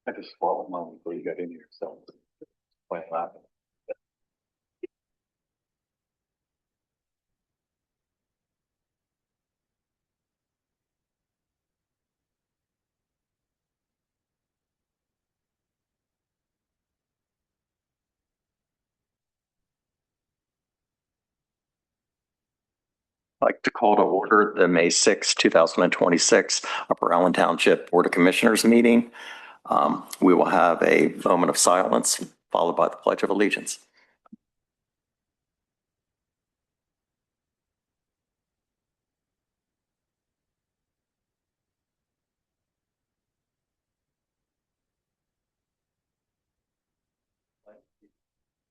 I just swallowed mine before you got in here, so quite laughing. I'd like to call to order the May 6, 2026 Upper Allen Township Board of Commissioners meeting. We will have a moment of silence followed by the Pledge of Allegiance.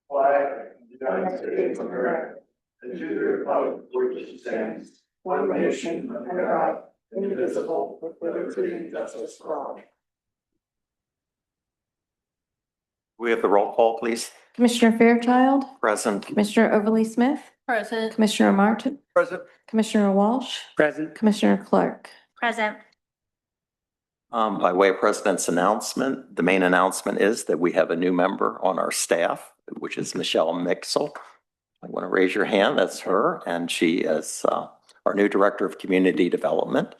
Flag of the United States of America, and to the republic for which it stands, one nation under God, indivisible, with liberty and justice for all. We have the roll call, please. Commissioner Fairchild. Present. Commissioner Overly Smith. Present. Commissioner Martin. Present. Commissioner Walsh. Present. Commissioner Clark. Present. By way of President's announcement, the main announcement is that we have a new member on our staff, which is Michelle Mixel. I want to raise your hand. That's her. And she is our new Director of Community Development.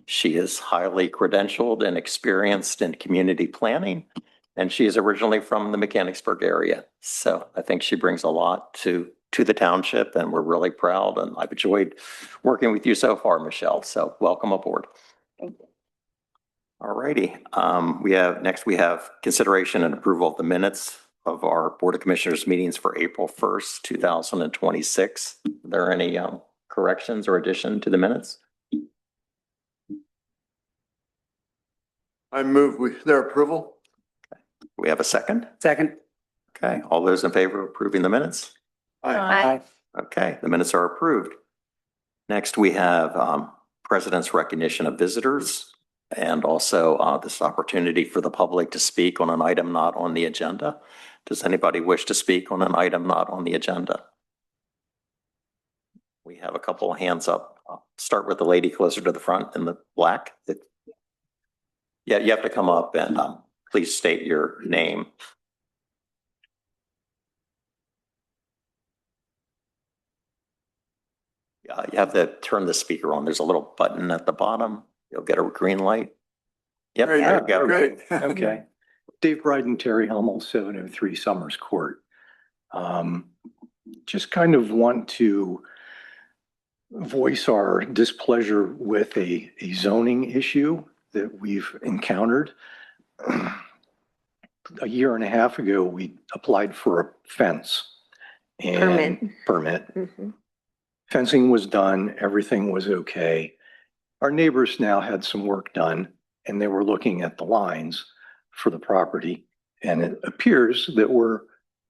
She is highly credentialed and experienced in community planning. And she is originally from the Mechanicsburg area. So I think she brings a lot to the township, and we're really proud. And I've enjoyed working with you so far, Michelle. So welcome aboard. Thank you. All righty. We have consideration and approval of the minutes of our Board of Commissioners meetings for April 1st, 2026. Are there any corrections or addition to the minutes? I move with their approval. Do we have a second? Second. Okay. All those in favor of approving the minutes? Aye. Okay. The minutes are approved. Next, we have President's recognition of visitors, and also this opportunity for the public to speak on an item not on the agenda. Does anybody wish to speak on an item not on the agenda? We have a couple of hands up. I'll start with the lady closer to the front in the black. Yeah, you have to come up and please state your name. You have to turn the speaker on. There's a little button at the bottom. You'll get a green light. Yep, there you go. Great. Okay. Dave Bryden, Terry Hummel, 703 Summers Court. Just kind of want to voice our displeasure with a zoning issue that we've encountered. A year and a half ago, we applied for a fence and permit. Mhm. Fencing was done, everything was okay. Our neighbors now had some work done, and they were looking at the lines for the property. And it appears that we're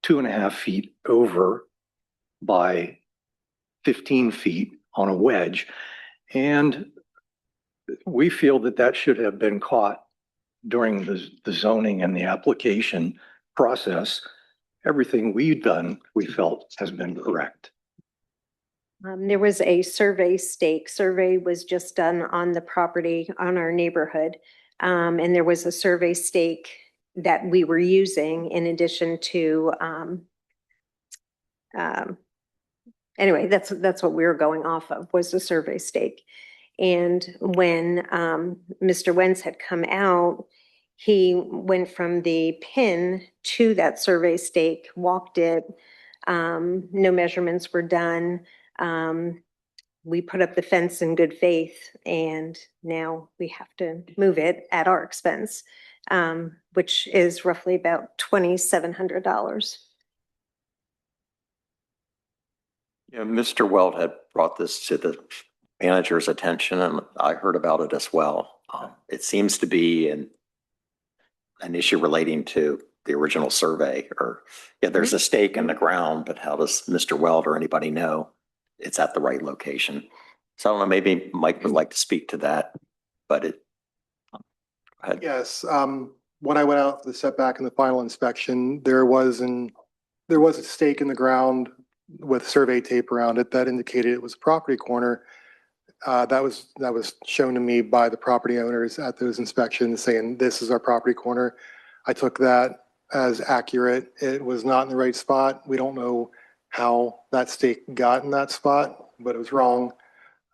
2.5 feet over by 15 feet on a wedge. And we feel that that should have been caught during the zoning and the application process. Everything we've done, we felt, has been correct. There was a survey stake. Survey was just done on the property on our neighborhood. And there was a survey stake that we were using in addition to, anyway, that's what we were going off of, was the survey stake. And when Mr. Wentz had come out, he went from the pin to that survey stake, walked it. No measurements were done. We put up the fence in good faith, and now we have to move it at our expense, which is roughly about $2,700. Yeah, Mr. Weld had brought this to the manager's attention, and I heard about it as well. It seems to be an issue relating to the original survey, or there's a stake in the ground, but how does Mr. Weld or anybody know it's at the right location? So I don't know, maybe Mike would like to speak to that, but go ahead. Yes, when I went out for the setback in the final inspection, there was a stake in the ground with survey tape around it that indicated it was a property corner. That was shown to me by the property owners at those inspections, saying this is our property corner. I took that as accurate. It was not in the right spot. We don't know how that stake got in that spot, but it was wrong.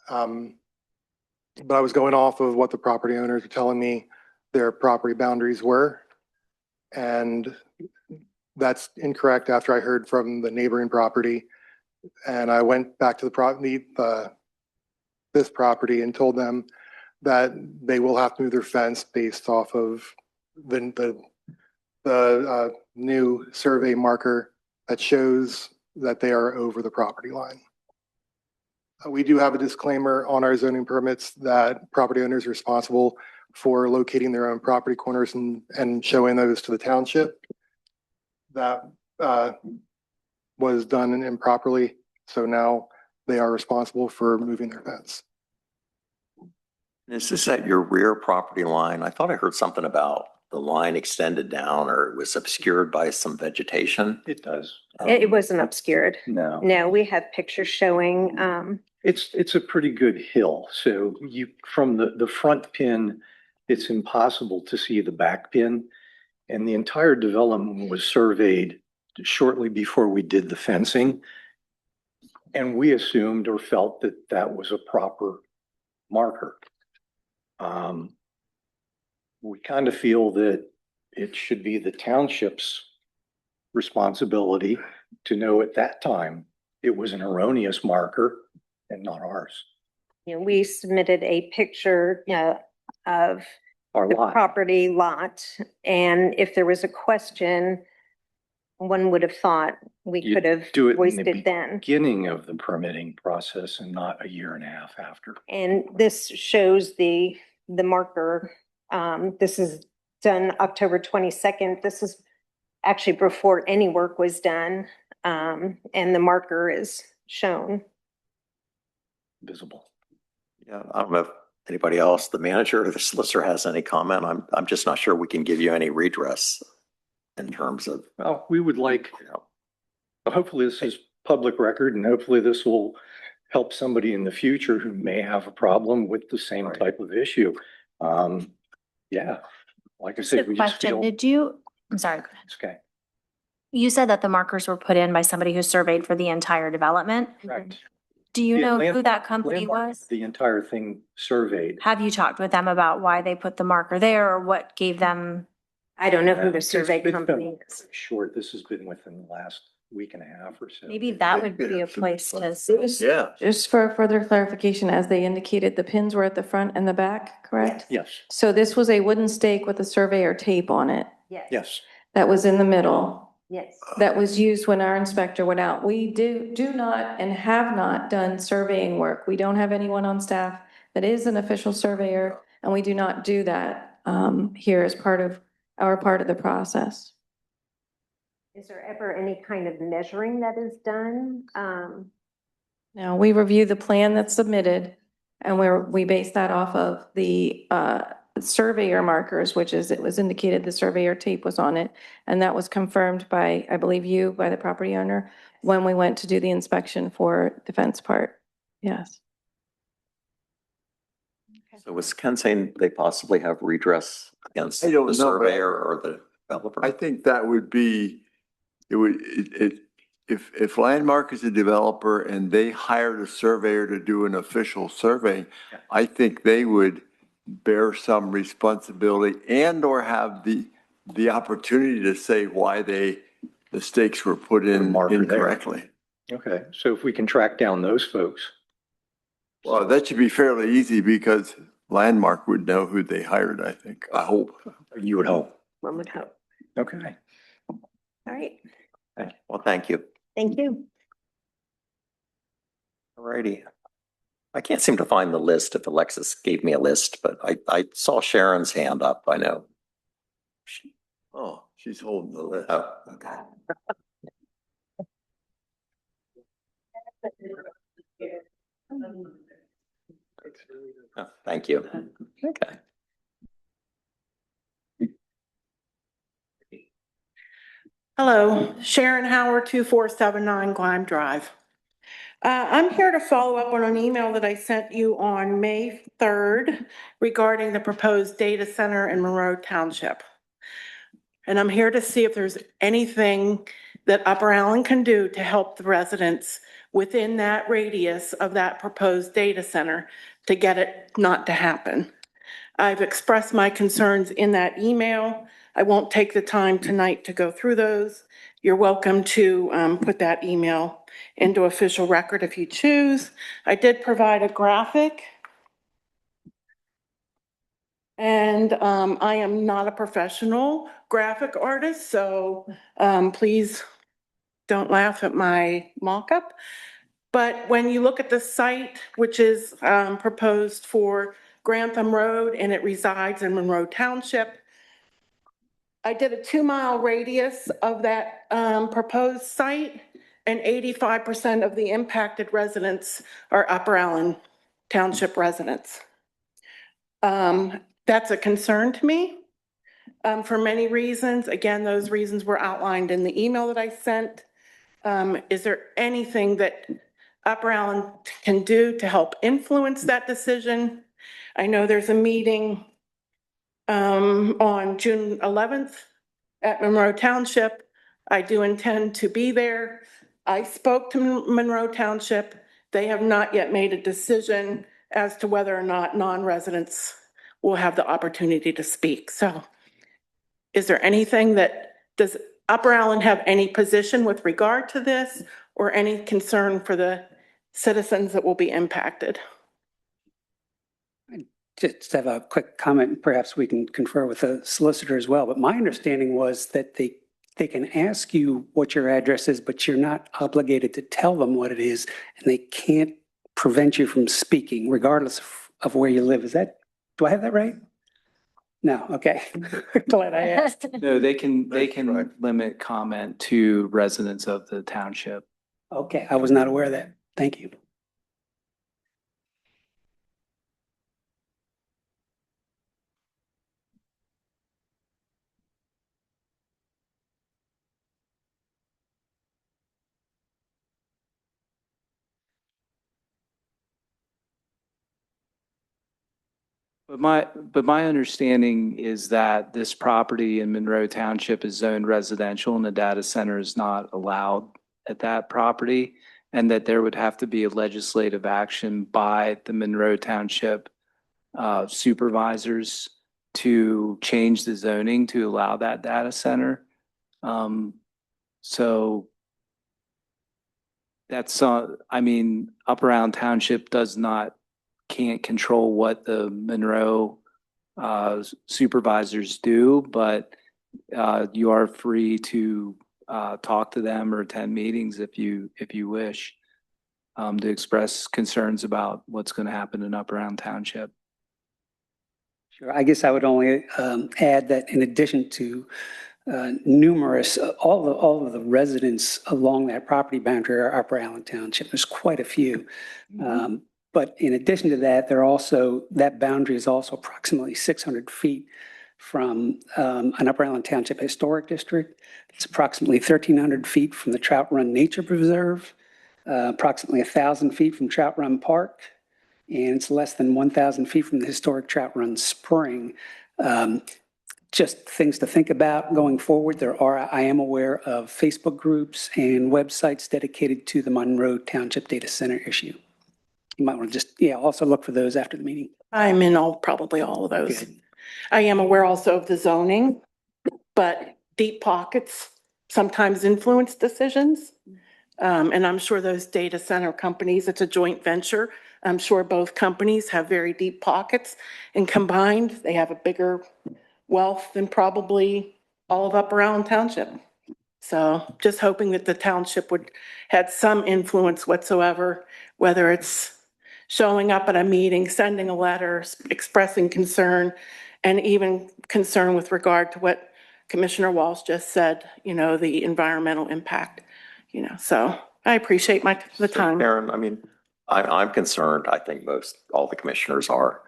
But I was going off of what the property owners were telling me their property boundaries were. And that's incorrect after I heard from the neighboring property. And I went back to the property, this property, and told them that they will have to move their fence based off of the new survey marker that shows that they are over the property line. We do have a disclaimer on our zoning permits that property owners are responsible for locating their own property corners and showing those to the township. That was done improperly, so now they are responsible for moving their fence. Is this at your rear property line? I thought I heard something about the line extended down or it was obscured by some vegetation. It does. It wasn't obscured. No. No, we have pictures showing, It's a pretty good hill. So from the front pin, it's impossible to see the back pin. And the entire development was surveyed shortly before we did the fencing. And we assumed or felt that that was a proper marker. We kind of feel that it should be the township's responsibility to know at that time it was an erroneous marker and not ours. we submitted a picture of Our the lot. property lot. And if there was a question, one would have thought we You'd could have do it in voiced the it then. beginning of the permitting process and not a year and a half after. And this shows the marker. This is done October 22nd. This is actually before any work was done. And the marker is shown. Visible. Yeah, I don't know if anybody else, the manager or the solicitor has any comment. I'm just not sure we can give you any redress in terms of, Well, we would like, you know, hopefully this is public record and hopefully this will help somebody in the future who may have a problem with the same Right. type of issue. Yeah, like I Just said, a we just question, feel, I'm sorry, go ahead. it's okay. You said that the markers were put in by somebody who surveyed for the entire development. Correct. Do you Yeah, know who Landmark- that company Landmark was? had the entire thing surveyed. Have you talked with them about why they put the marker there or what gave them? I don't know who Yeah, the it's survey been company is. Short, this has been within the last week and a half or so. Maybe that would be a place to. yeah. Just for further clarification, as they indicated, the pins were at the front and the back, correct? Yes, So this was a wooden stake with a surveyor tape on it yes. that was in the middle, Yes. that was used when our inspector went out. We do not and have not done surveying work. We don't have anyone on staff that is an official surveyor, and we do not do that here as part of the process. Is there ever any kind of measuring that is done? Now, we review the plan that's submitted, and we base that off of the surveyor markers, which is, it was indicated the surveyor tape was on it, and that was confirmed by, I believe by the property owner, when we went to do the inspection for the fence part. Yes. So was Ken saying they possibly have redress against I don't the know, but surveyor or the developer? I think that would be, if Landmark is a developer and they hired a surveyor to do an official survey, I think they would bear some responsibility and or have the opportunity to say why the stakes were put in Marker there. incorrectly. Okay, so if we can track down those folks. Well, that should be fairly easy because Landmark would know who they hired, I think. I hope. You would hope. One would hope. Okay. All right. Okay, well, thank you. Thank you. All righty. I can't seem to find the list if Alexis gave me a list, but I saw Sharon's hand up, I know. Oh, she's holding the list. Oh, okay. Oh, thank you. Okay. Hello, Sharon Howard, 2479 Glime Drive. I'm here to follow up on an email that I sent you on May 3rd regarding the proposed data center in Monroe Township. And I'm here to see if there's anything that Upper Allen can do to help the residents within that radius of that proposed data center to get it not to happen. I've expressed my concerns in that email. I won't take the time tonight to go through those. You're welcome to put that email into official record if you choose. I did provide a graphic. And I am not a professional graphic artist, so please don't laugh at my mock-up. But when you look at the site, which is proposed for Grantham Road, and it resides in Monroe Township, I did a 2-mile radius of that proposed site, and 85% of the impacted residents are Upper Allen Township residents. That's a concern to me for many reasons. Again, those reasons were outlined in the email that I sent. Is there anything that Upper Allen can do to help influence that decision? I know there's a meeting on June 11th at Monroe Township. I do intend to be there. I spoke to Monroe Township. They have not yet made a decision as to whether or not non-residents will have the opportunity to speak. So is there anything does Upper Allen have any position with regard to this or any concern for the citizens that will be impacted? Just have a quick comment. Perhaps we can confer with the solicitor as well. But my understanding was that they can ask you what your address is, but you're not obligated to tell them what it is, and they can't prevent you from speaking regardless of where you live. Do I have that right? No, okay. Glad I asked. No, they can That's right. limit comment to residents of the township. Okay, I was not aware of that. Thank you. But my understanding is that this property in Monroe Township is zoned residential and a data center is not allowed at that property. And that there would have to be a legislative action by the Monroe Township supervisors to change the zoning to allow that data center. So that's, I mean, Upper Allen Township can't control what the Monroe supervisors do, but you are free to talk to them or attend meetings if you wish to express concerns about what's going to happen in Upper Allen Township. Sure. I guess I would only add that in addition to numerous, all of the residents along that property boundary are Upper Allen Township. There's quite a few. But in addition to that, that boundary is also approximately 600 feet from an Upper Allen Township Historic District. It's approximately 1,300 feet from the Trout Run Nature Preserve, approximately 1,000 feet from Trout Run Park, and it's less than 1,000 feet from the historic Trout Run Spring. Just things to think about going forward. I am aware of Facebook groups and websites dedicated to the Monroe Township Data Center issue. You might want to just, also look for those after the meeting. I'm in probably all of those. Good. I am aware also of the zoning, but deep pockets sometimes influence decisions. And I'm sure those data center companies, it's a joint venture. I'm sure both companies have very deep pockets, and combined, they have a bigger wealth than probably all of Upper Allen Township. So just hoping that the township would had some influence whatsoever, whether it's showing up at a meeting, sending a letter, expressing concern, and even concern with regard to what Commissioner Walsh just said, the environmental impact, so I appreciate the time. Aaron, I mean, I'm concerned. I think all the commissioners are.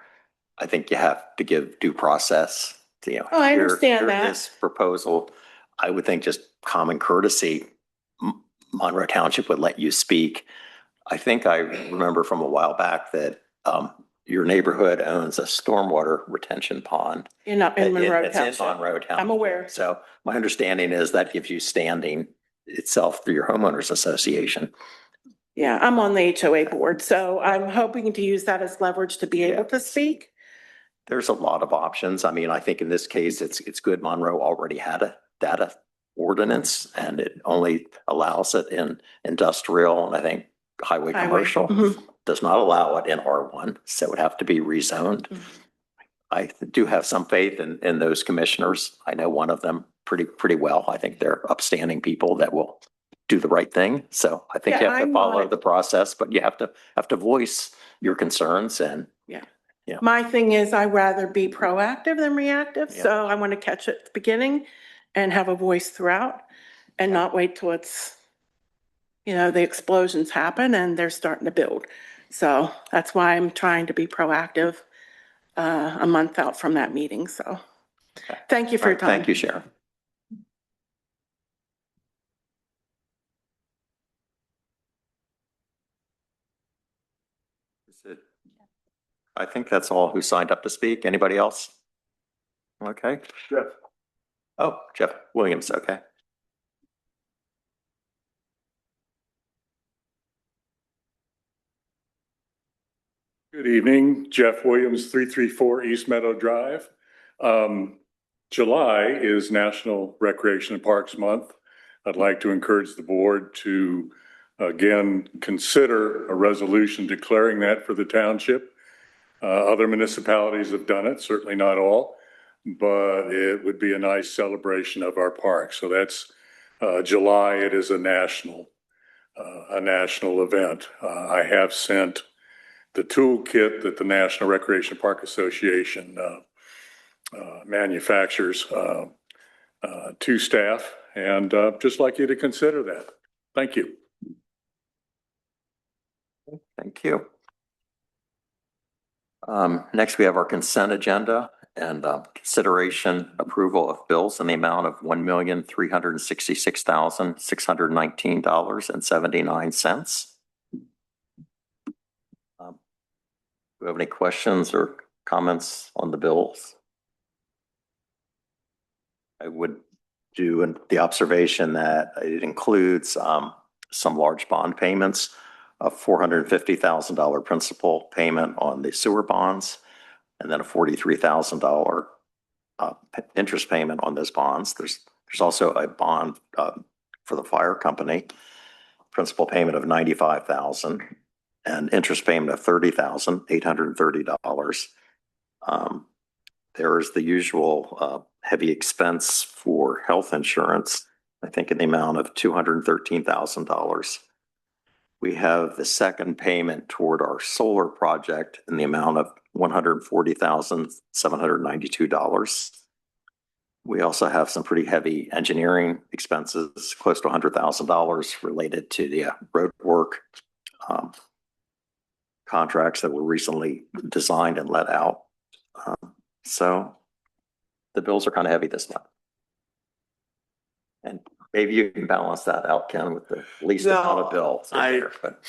I think you have to give due process to, Oh, I understand hear that. this proposal. I would think just common courtesy, Monroe Township would let you speak. I think I remember from a while back that your neighborhood owns a stormwater retention pond. In Monroe It's in Township. Monroe Township. I'm aware. So my understanding is that gives you standing itself through your homeowners association. Yeah, I'm on the HOA board, so I'm hoping to use that as leverage to be able to speak. There's a lot of options. I mean, I think in this case, it's good Monroe already had a data ordinance and it only allows it in industrial and I think highway commercial. Mhm. Does not allow it in R1, so it would have to be rezoned. Mhm. I do have some faith in those commissioners. I know one of them pretty well. I think they're upstanding people that will do the right thing. So I think you Yeah, have to I'm follow not- the process, but you have to voice your concerns and My thing is I'd rather be proactive than reactive, Yeah. so I want to catch it at the beginning and have a voice throughout and not wait till it's, the explosions happen and they're starting to build. So that's why I'm trying to be proactive a month out from that meeting, so. Okay. Thank you for your time. Thank you, Sharon. Is it- I think that's all who signed up to speak. Anybody else? Okay. Jeff. Oh, Jeff Williams, okay. Good evening, Jeff Williams, 334 East Meadow Drive. July is National Recreation and Parks Month. I'd like to encourage the board to, again, consider a resolution declaring that for the township. Other municipalities have done it, certainly not all, but it would be a nice celebration of our park. So that's July. It is a national event. I have sent the toolkit that the National Recreation Park Association manufactures to staff, and just like you to consider that. Thank you. Thank you. Next, we have our consent agenda and consideration approval of bills in the amount of $1,366,619.79. Do we have any questions or comments on the bills? I would do the observation that it includes some large bond payments, a $450,000 principal payment on the sewer bonds, and then a $43,000 interest payment on those bonds. There's also a bond for the fire company, principal payment of $95,000 and interest payment of $30,830. There is the usual heavy expense for health insurance, I think in the amount of $213,000. We have the second payment toward our solar project in the amount of $140,792. We also have some pretty heavy engineering expenses, close to $100,000 related to the road work contracts that were recently designed and let out. So the bills are kind of heavy this month. And maybe you can balance that out, Ken, with the least amount of bills. I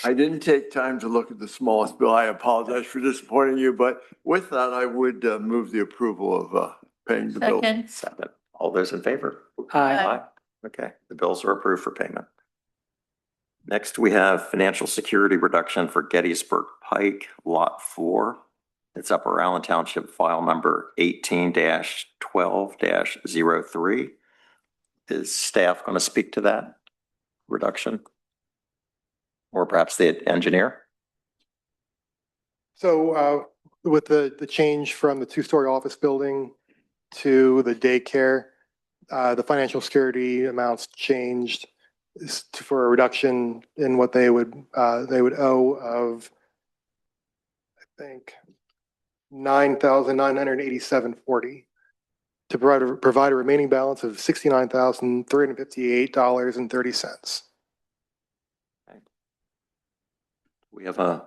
didn't take time to look at the smallest bill. I apologize for disappointing you, but with that, I would move the approval of paying the bill. Second. All those in favor? Aye. Okay, the bills are approved for payment. Next, we have financial security reduction for Gettysburg Pike, Lot 4. It's Upper Allen Township file number 18-12-03. Is staff going to speak to that reduction? Or perhaps the engineer? So with the change from the two-story office building to the daycare, the financial security amounts changed for a reduction in what they would owe of, I think, $9,987.40 to provide a remaining balance of $69,358.30. We have a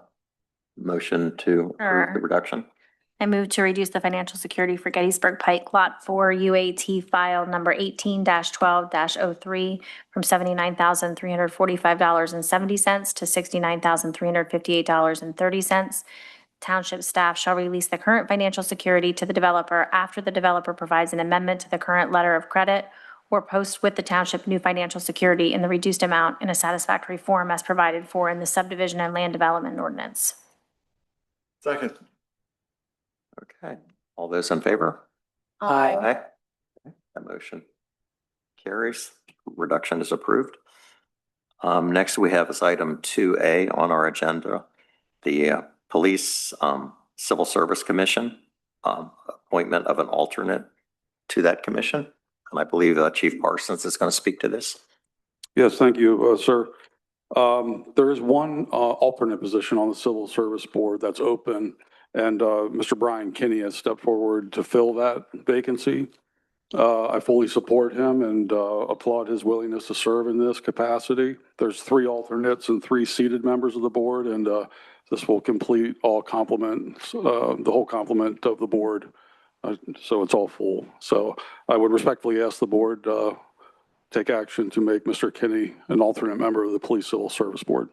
motion to approve the Sure. reduction. I move to reduce the financial security for Gettysburg Pike Lot 4 UAT file number 18-12-03 from $79,345.70 to $69,358.30. Township staff shall release the current financial security to the developer after the developer provides an amendment to the current letter of credit or posts with the township new financial security in the reduced amount in a satisfactory form as provided for in the subdivision and land development ordinance. Second. Okay, all those in favor? Aye. That motion carries. Reduction is approved. Next we have is item 2A on our agenda, the Police Civil Service Commission, appointment of an alternate to that commission. And I believe Chief Parsons is going to speak to this. Yes, thank you, sir. There is one alternate position on the Civil Service Board that's open, and Mr. Brian Kinney has stepped forward to fill that vacancy. I fully support him and applaud his willingness to serve in this capacity. There's 3 alternates and 3 seated members of the board, and this will complete all complements, the whole complement of the board. So it's all full. So I would respectfully ask the board take action to make Mr. Kinney an alternate member of the Police Civil Service Board.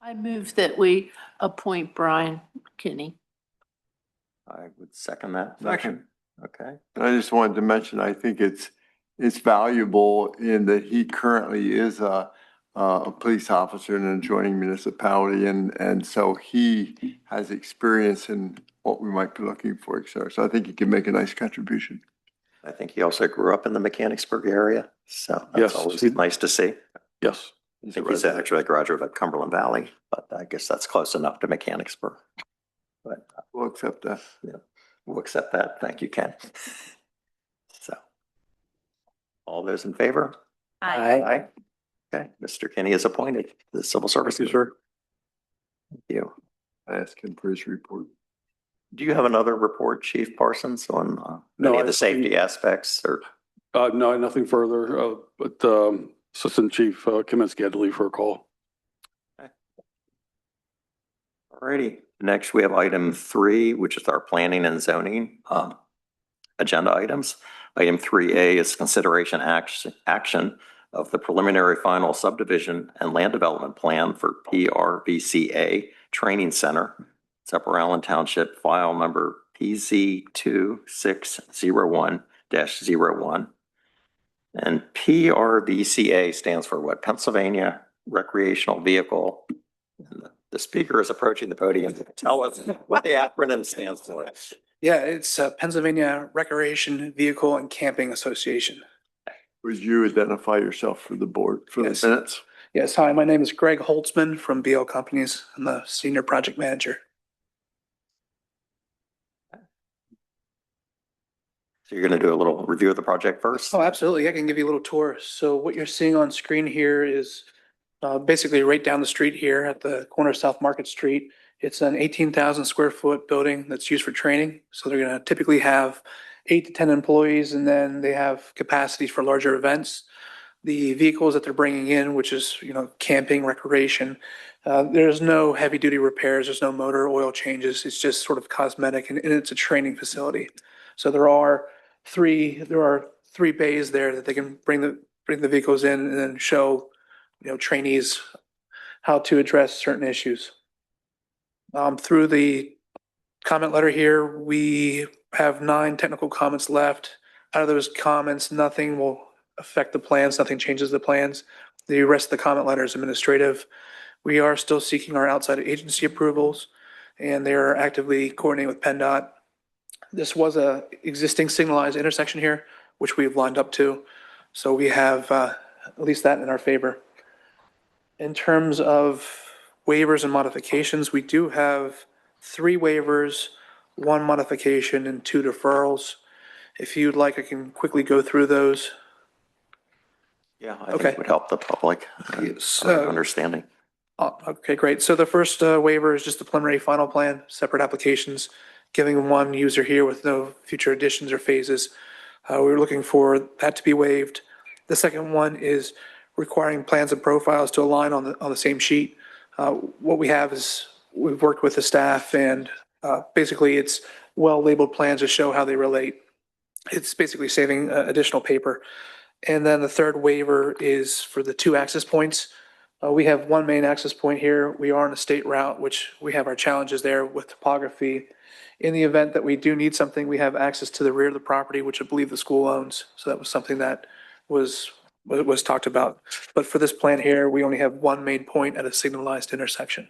I move that we appoint Brian Kinney. I would second that. Second. Okay. And I just wanted to mention, I think it's valuable in that he currently is a police officer in an adjoining municipality, and so he has experience in what we might be looking for, et cetera. So I think he can make a nice contribution. I think he also grew up in the Mechanicsburg area, so that's Yes. always nice to see. Yes. I think he's actually a graduate of Cumberland Valley, but I guess that's close enough to Mechanicsburg. But We'll accept that. we'll accept that. Thank you, Ken. So, all those in favor? Aye. Okay, Mr. Kinney is appointed to the Civil Service. Thank you, sir. Thank you. I ask him for his report. Do you have another report, Chief Parsons, on No, any of I the safety aspects or? No, nothing further, but Assistant Chief Kaminsky had to leave for a call. Alrighty, next we have item 3, which is our planning and zoning agenda items. Item 3A is consideration action of the preliminary final subdivision and land development plan for PRVCA Training Center. It's Upper Allen Township, file number PZ2601-01. And PRVCA stands for what? Pennsylvania Recreational Vehicle. And the speaker is approaching the podium to tell us what the acronym stands for. Yeah, it's Pennsylvania Recreation Vehicle and Camping Association. Would you identify yourself for the board, for Yes. the minutes? Yes, hi, my name is Greg Holtzman from BL Companies. I'm the Senior Project Manager. So you're going to do a little review of the project first? Oh, absolutely. I can give you a little tour. So what you're seeing on screen here is basically right down the street here at the corner of South Market Street. It's an 18,000 square foot building that's used for training. So they're going to typically have 8 to 10 employees, and then they have capacities for larger events. The vehicles that they're bringing in, which is, camping, recreation, there's no heavy duty repairs. There's no motor oil changes. It's just sort of cosmetic, and it's a training facility. So there are three bays there that they can bring the vehicles in and then show, trainees how to address certain issues. Through the comment letter here, we have 9 technical comments left. Out of those comments, nothing will affect the plans. Nothing changes the plans. The rest of the comment letter is administrative. We are still seeking our outside agency approvals, and they are actively coordinating with PennDOT. This was a existing signalized intersection here, which we've lined up to. So we have at least that in our favor. In terms of waivers and modifications, we do have 3 waivers, 1 modification, and 2 deferrals. If you'd like, I can quickly go through those. Yeah, I think it would help the public understanding. Okay, great. So the first waiver is just the preliminary final plan, separate applications, giving one user here with no future additions or phases. We're looking for that to be waived. The second one is requiring plans and profiles to align on the same sheet. What we have is we've worked with the staff, and basically it's well-labeled plans to show how they relate. It's basically saving additional paper. And then the third waiver is for the 2 access points. We have one main access point here. We are on a state route, which we have our challenges there with topography. In the event that we do need something, we have access to the rear of the property, which I believe the school owns. So that was something that was talked about. But for this plan here, we only have one main point at a signalized intersection.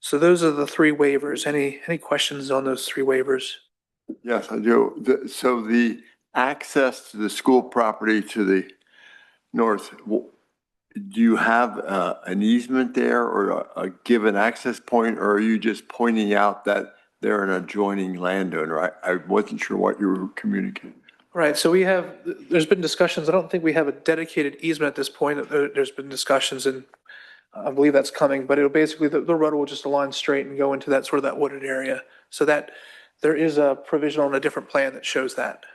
So those are the three waivers. Any questions on those three waivers? Yes, I do. So the access to the school property to the north, do you have an easement there or a given access point, or are you just pointing out that they're an adjoining landowner? I wasn't sure what you were communicating. Right, so there's been discussions. I don't think we have a dedicated easement at this point. There's been discussions, and I believe that's coming, but it'll basically, the road will just align straight and go into that sort of that wooded area. So that there is a provision on a different plan that shows that.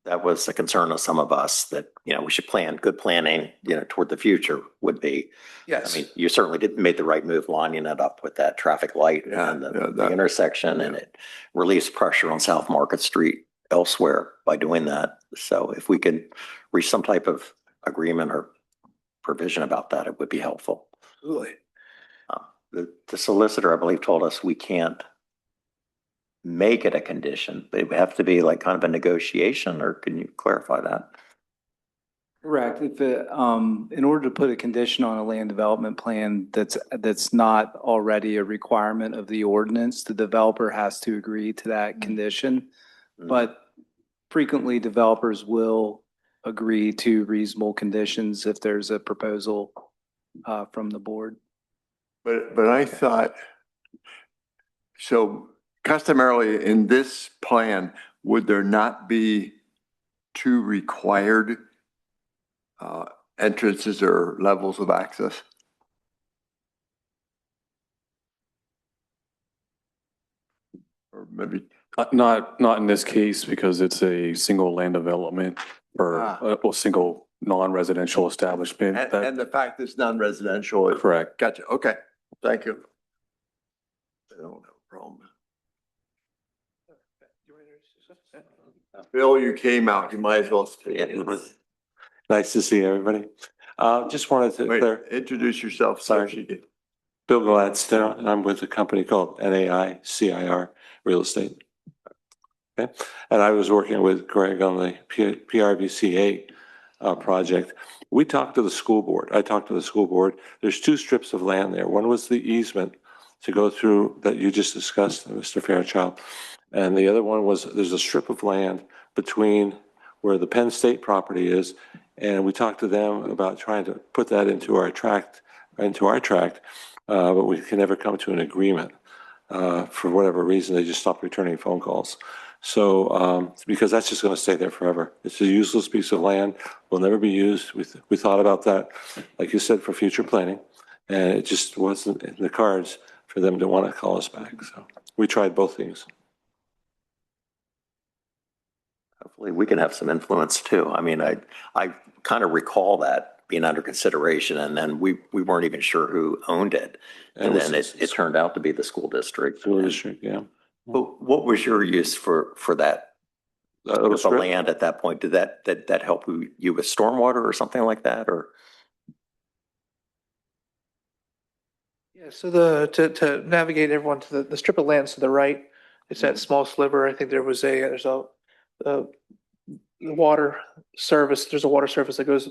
That was a concern of some of us that, we should plan, good planning, toward the future would be. Yes. I mean, you certainly made the right move lining it up with that traffic light and the intersection, and it relieves pressure on South Market Street elsewhere by doing that. So if we could reach some type of agreement or provision about that, it would be helpful. Absolutely. The solicitor, I believe, told us we can't make it a condition, but it would have to be like kind of a negotiation, or can you clarify that? Correct. If in order to put a condition on a land development plan that's not already a requirement of the ordinance, the developer has to agree to that condition. But frequently developers will agree to reasonable conditions if there's a proposal from the board. But I thought, so customarily in this plan, would there not be two required entrances or levels of access? Or maybe Not in this case, because it's a single land development or a single non-residential establishment. and the fact it's non-residential. Correct. Gotcha. Okay. Thank you. I don't have a problem. Bill, you came out. You might as well stay. Nice to see everybody. Just wanted to Wait, introduce yourself. Sorry. Bill Gladstone, and I'm with a company called NAI CIR Real Estate. Okay, and I was working with Greg on the PRVCA project. We talked to the school board. I talked to the school board. There's two strips of land there. One was the easement to go through that you just discussed, Mr. Fairchild. And the other one was, there's a strip of land between where the Penn State property is. And we talked to them about trying to put that into our tract, but we can never come to an agreement. For whatever reason, they just stopped returning phone calls. So, because that's just going to stay there forever. It's a useless piece of land, will never be used. We thought about that, like you said, for future planning, and it just wasn't in the cards for them to want to call us back. So we tried both things. Hopefully we can have some influence too. I mean, I kind of recall that being under consideration, and then we weren't even sure who owned it. And then it turned out to be the school district. School district, yeah. But what was your use for that? With the land at that point, did that help you with stormwater or something like that, or? Yeah, so to navigate everyone to the strip of land to the right, it's that small sliver. I think there's a water service. There's a water service that goes,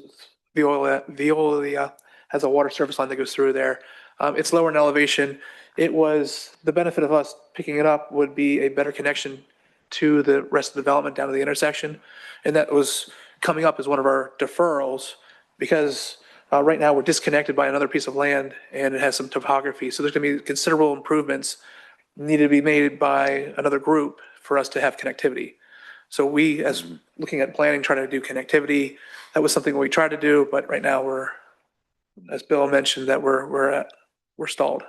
Veolia has a water service line that goes through there. It's lower in elevation. The benefit of us picking it up would be a better connection to the rest of the development down to the intersection. And that was coming up as one of our deferrals because right now we're disconnected by another piece of land and it has some topography. So there's going to be considerable improvements needed to be made by another group for us to have connectivity. So we, as looking at planning, trying to do connectivity, that was something we tried to do, but right now we're, as Bill mentioned, that we're stalled.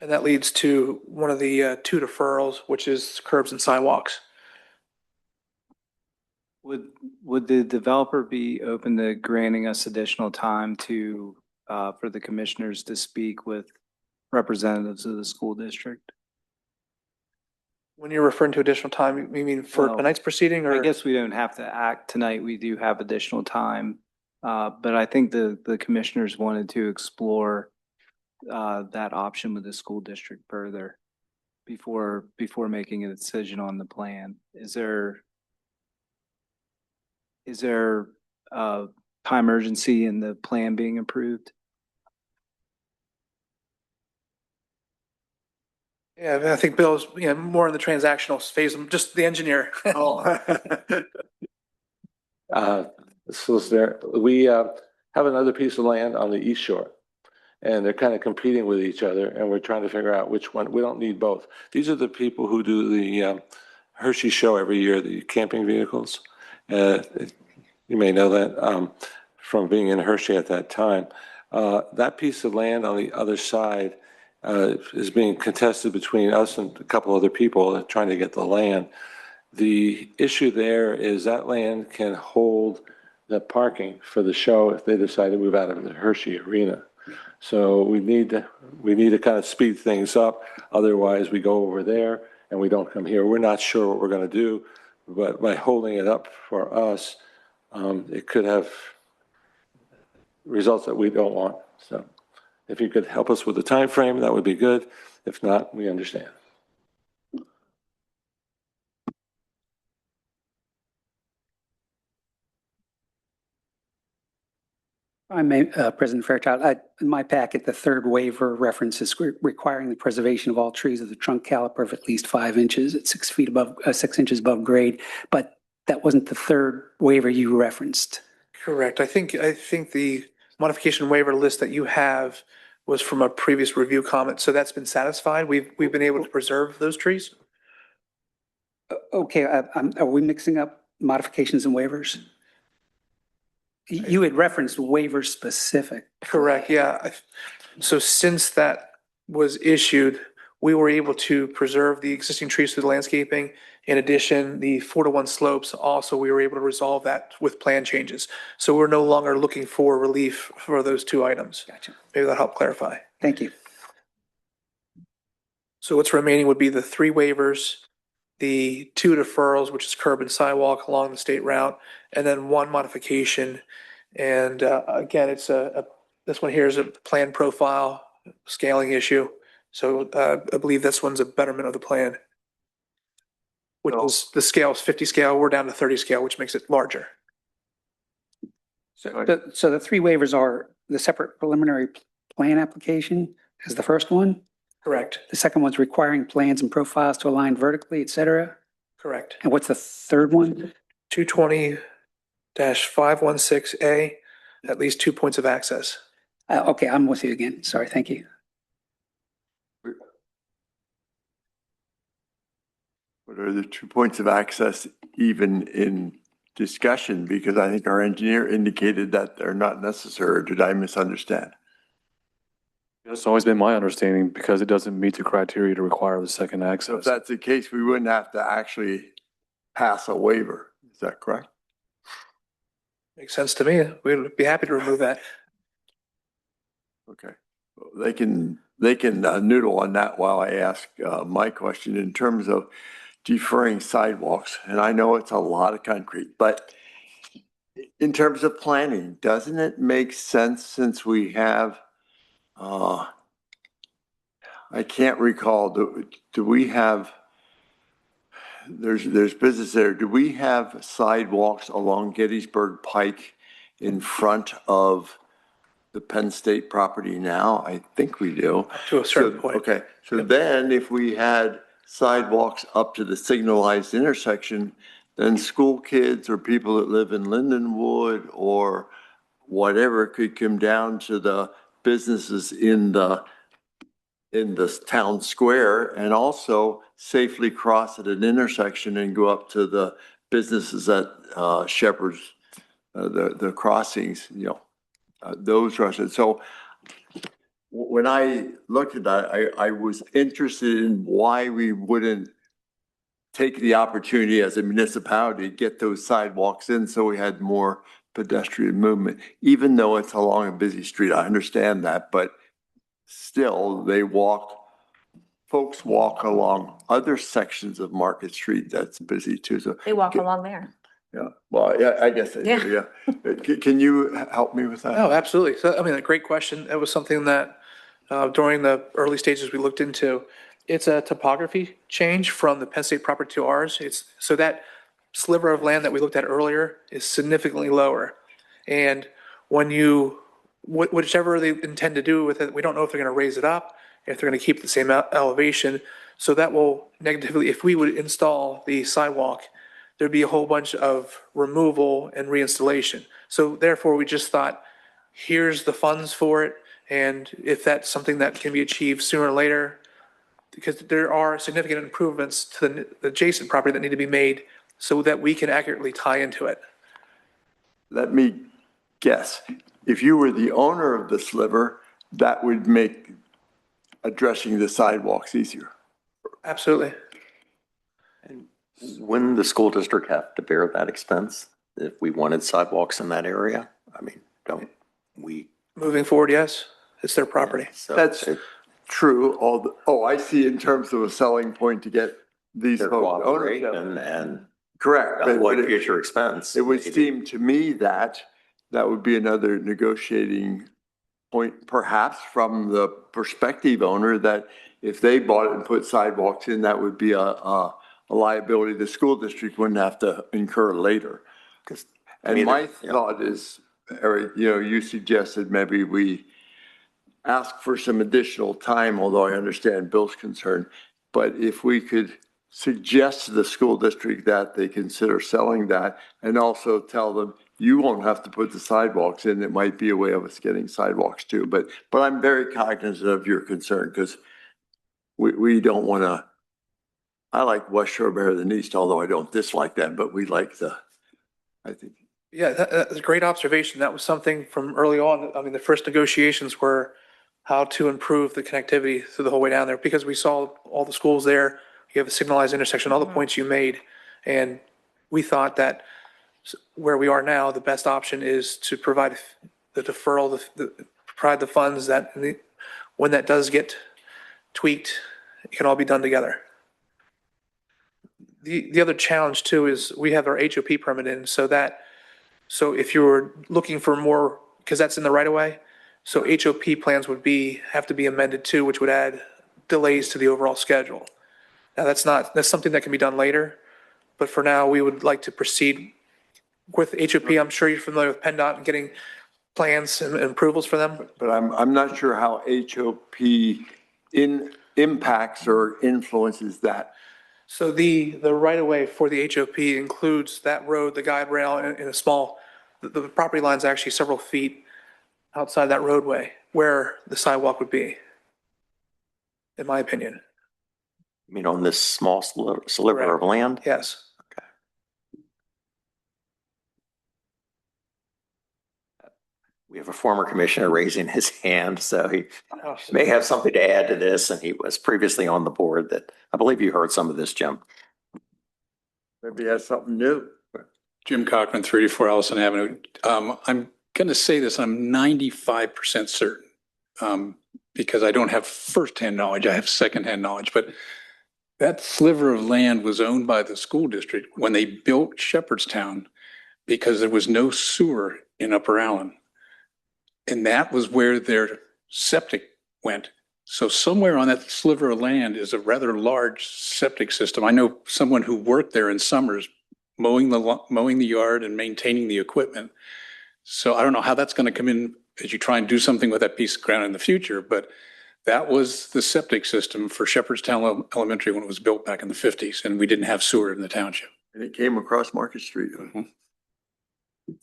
And that leads to one of the two deferrals, which is curbs and sidewalks. Would the developer be open to granting us additional time to for the commissioners to speak with representatives of the school district? When you're referring to additional time, you mean for Well, tonight's proceeding or? I guess we don't have to act tonight. We do have additional time. But I think the commissioners wanted to explore that option with the school district further before making a decision on the plan. Is there a time urgency in the plan being approved? Yeah, I mean, I think Bill's, more in the transactional phase, just the engineer. Solicitor, we have another piece of land on the East Shore. And they're kind of competing with each other, and we're trying to figure out which one. We don't need both. These are the people who do the Hershey show every year, the camping vehicles. You may know that from being in Hershey at that time. That piece of land on the other side is being contested between us and a couple other people trying to get the land. The issue there is that land can hold the parking for the show if they decide to move out of the Hershey arena. So we need to kind of speed things up. Otherwise, we go over there and we don't come here. We're not sure what we're going to do, but by holding it up for us, it could have results that we don't want. So if you could help us with the time frame, that would be good. If not, we understand. President Fairchild, in my packet, the third waiver references requiring the preservation of all trees of the trunk caliper of at least 5 inches at 6 feet above, 6 inches above grade. But that wasn't the third waiver you referenced. Correct. I think the modification waiver list that you have was from a previous review comment. So that's been satisfied. We've been able to preserve those trees. Okay, are we mixing up modifications and waivers? You had referenced waiver specific. Correct, yeah. So since that was issued, we were able to preserve the existing trees through the landscaping. In addition, the 4-to-1 slopes, also we were able to resolve that with plan changes. So we're no longer looking for relief for those 2 items. Gotcha. Maybe that'll help clarify. Thank you. So what's remaining would be the 3 waivers, the 2 deferrals, which is curb and sidewalk along the state route, and then 1 modification. And again, it's this one here is a plan profile scaling issue. So I believe this one's a betterment of the plan, which is the scale is 50 scale. We're down to 30 scale, which makes it larger. So the 3 waivers are the separate preliminary plan application is the first one. Correct. The second one's requiring plans and profiles to align vertically, et cetera. Correct. And what's the third one? 220-516A, at least 2 points of access. Okay, I'm with you again. Sorry, thank you. What are the 2 points of access even in discussion? Because I think our engineer indicated that they're not necessary. Or did I misunderstand? That's always been my understanding because it doesn't meet the criteria to require the second So if access. that's the case, we wouldn't have to actually pass a waiver. Is that correct? Makes sense to me. We'd be happy to remove that. Okay. They can noodle on that while I ask my question in terms of deferring sidewalks. And I know it's a lot of concrete, but in terms of planning, doesn't it make sense since we have, I can't recall, do we have, there's business there. Do we have sidewalks along Gettysburg Pike in front of the Penn State property now? I think we do. Up to a certain point. Okay, so then if we had sidewalks up to the signalized intersection, then school kids or people that live in Lindenwood or whatever could come down to the businesses in the town square and also safely cross at an intersection and go up to the businesses at Shepherd's, the crossings, those rushes. So when I looked at that, I was interested in why we wouldn't take the opportunity as a municipality to get those sidewalks in so we had more pedestrian movement, even though it's along a busy street. I understand that, but still they walk folks walk along other sections of Market Street that's busy too. So, They walk along there. yeah, well, yeah, I guess they do, yeah. Can you help me with that? Oh, absolutely. So, I mean, a great question. That was something that during the early stages we looked into. It's a topography change from the Penn State property to ours. It's so that sliver of land that we looked at earlier is significantly lower. And when whichever they intend to do with it, we don't know if they're going to raise it up, if they're going to keep the same elevation. So that will negatively, if we would install the sidewalk, there'd be a whole bunch of removal and reinstallation. So therefore, we just thought, here's the funds for it. And if that's something that can be achieved sooner or later, because there are significant improvements to the adjacent property that need to be made so that we can accurately tie into it. Let me guess. If you were the owner of the sliver, that would make addressing the sidewalks easier. Absolutely. Wouldn't the school district have to bear that expense if we wanted sidewalks in that area? I mean, don't we? Moving forward, yes, it's their property. So That's true. I see in terms of a selling point to get these their folks ownership. cooperation and Correct. avoid future expense. It would seem to me that that would be another negotiating point, perhaps from the prospective owner, that if they bought it and put sidewalks in, that would be a liability the school district wouldn't have to incur later. And my thought is, Eric, you suggested maybe we ask for some additional time, although I understand Bill's concern. But if we could suggest to the school district that they consider selling that, and also tell them, you won't have to put the sidewalks in. It might be a way of us getting sidewalks too. But I'm very cognizant of your concern, because we don't want to, I like West Shore better than East, although I don't dislike that, but we like I think. Yeah, that's a great observation. That was something from early on. I mean, the first negotiations were how to improve the connectivity through the whole way down there, because we saw all the schools there. You have a signalized intersection, all the points you made. And we thought that where we are now, the best option is to provide the deferral, provide the funds that when that does get tweaked, it can all be done together. The other challenge too is we have our HOP permit in, so if you were looking for more, because that's in the right of way, so HOP plans would have to be amended too, which would add delays to the overall schedule. Now that's something that can be done later, but for now we would like to proceed with HOP. I'm sure you're familiar with PennDOT and getting plans and approvals for them. But I'm not sure how HOP impacts or influences that. So the right of way for the HOP includes that road, the guide rail, and a small, the property line's actually several feet outside that roadway where the sidewalk would be, in my opinion. You mean on this small sliver of land? Yes. Okay. We have a former commissioner raising his hand, so he may have something to add to this, and he was previously on the board. That I believe you heard some of this, Jim. Maybe he has something new. Jim Cochran, 34 Allison Avenue. I'm going to say this, I'm 95% certain, because I don't have firsthand knowledge, I have secondhand knowledge, but that sliver of land was owned by the school district when they built Shepherdstown, because there was no sewer in Upper Allen. And that was where their septic went. So somewhere on that sliver of land is a rather large septic system. I know someone who worked there in summers mowing the yard and maintaining the equipment. So I don't know how that's going to come in as you try and do something with that piece of ground in the future, but that was the septic system for Shepherdstown Elementary when it was built back in the 50s, and we didn't have sewer in the township. And it came across Market Street. Mm-hmm.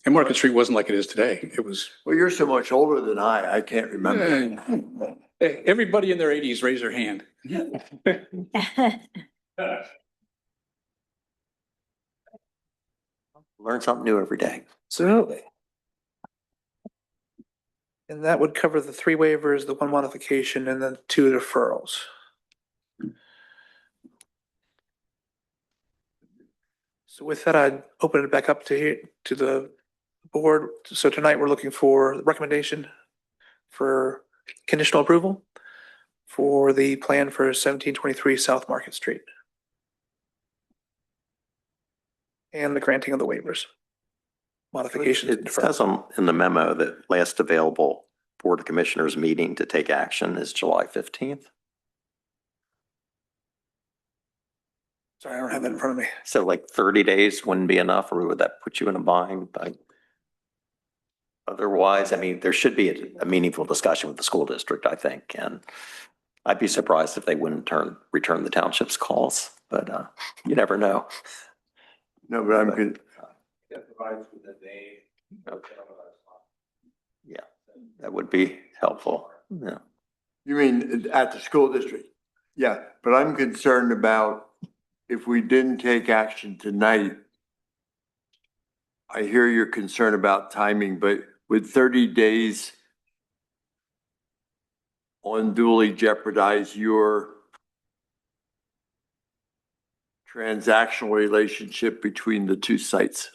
And Market Street wasn't like it is today. It was. Well, you're so much older than I can't remember. Hey, everybody in their 80s, raise their hand. Learn something new every day. Absolutely. And that would cover the 3 waivers, the 1 modification, and then 2 deferrals. So with that, I'd open it back up to the board. So tonight we're looking for the recommendation for conditional approval for the plan for 1723 South Market Street. And the granting of the waivers. Modifications. and It deferrals. says in the memo that last available Board of Commissioners meeting to take action is July 15th. Sorry, I don't have that in front of me. So like 30 days wouldn't be enough, or would that put you in a bind? Otherwise, I mean, there should be a meaningful discussion with the school district, I think, and I'd be surprised if they wouldn't return the township's calls, but you never know. No, but I'm good. Yeah, that would be helpful. Yeah. You mean at the school district? Yeah, but I'm concerned about if we didn't take action tonight. I hear your concern about timing, but would 30 days unduly jeopardize your transactional relationship between the two sites?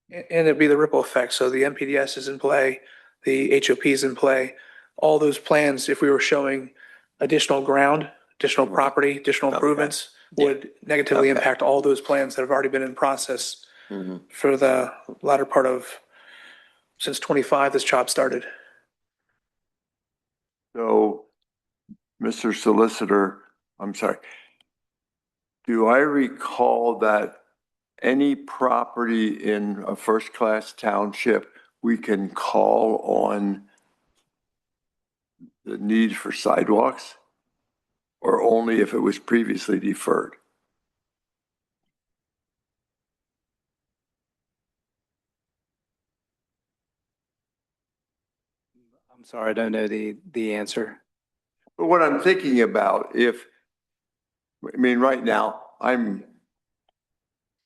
And it'd be the ripple effect. So the MPDS is in play, the HOP is in play. All those plans, if we were showing additional ground, additional property, additional improvements, would negatively impact all those plans that have already been in process for the latter part of, since 25, this job started. So, Mr. Solicitor, I'm sorry. Do I recall that any property in a first-class township, we can call on the need for sidewalks? Or only if it was previously deferred? I'm sorry, I don't know the answer. But what I'm thinking about, right now, I'm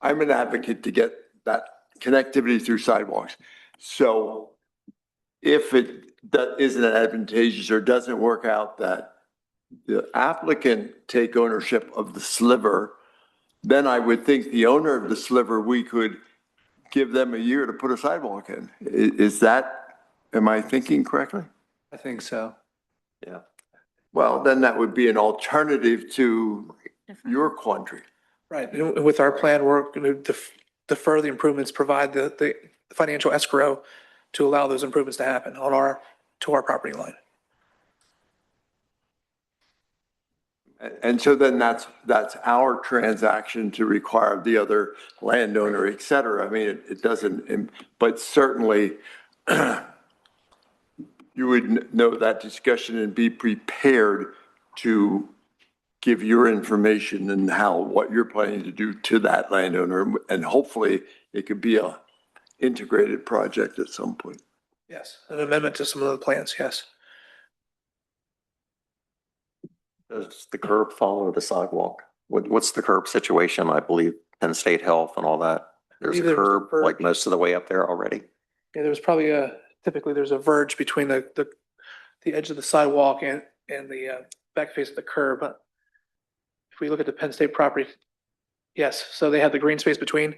an advocate to get that connectivity through sidewalks. So if that isn't advantageous or doesn't work out that the applicant take ownership of the sliver, then I would think the owner of the sliver, we could give them a year to put a sidewalk in. Am I thinking correctly? I think so. Yeah. Well, then that would be an alternative to your quandary. Right. And with our plan, we're going to defer the improvements, provide the financial escrow to allow those improvements to happen to our property line. And so then that's our transaction to require the other landowner, et cetera. I mean, it doesn't, but certainly you would know that discussion and be prepared to give your information and what you're planning to do to that landowner. And hopefully it could be a integrated project at some point. Yes, an amendment to some of the plans, yes. Does the curb follow the sidewalk? What's the curb situation? I believe Penn State Health and all that. There's a curb like most of the way up there already. Yeah, there was probably typically there's a verge between the edge of the sidewalk and the back face of the curb. If we look at the Penn State property, yes, so they have the green space between.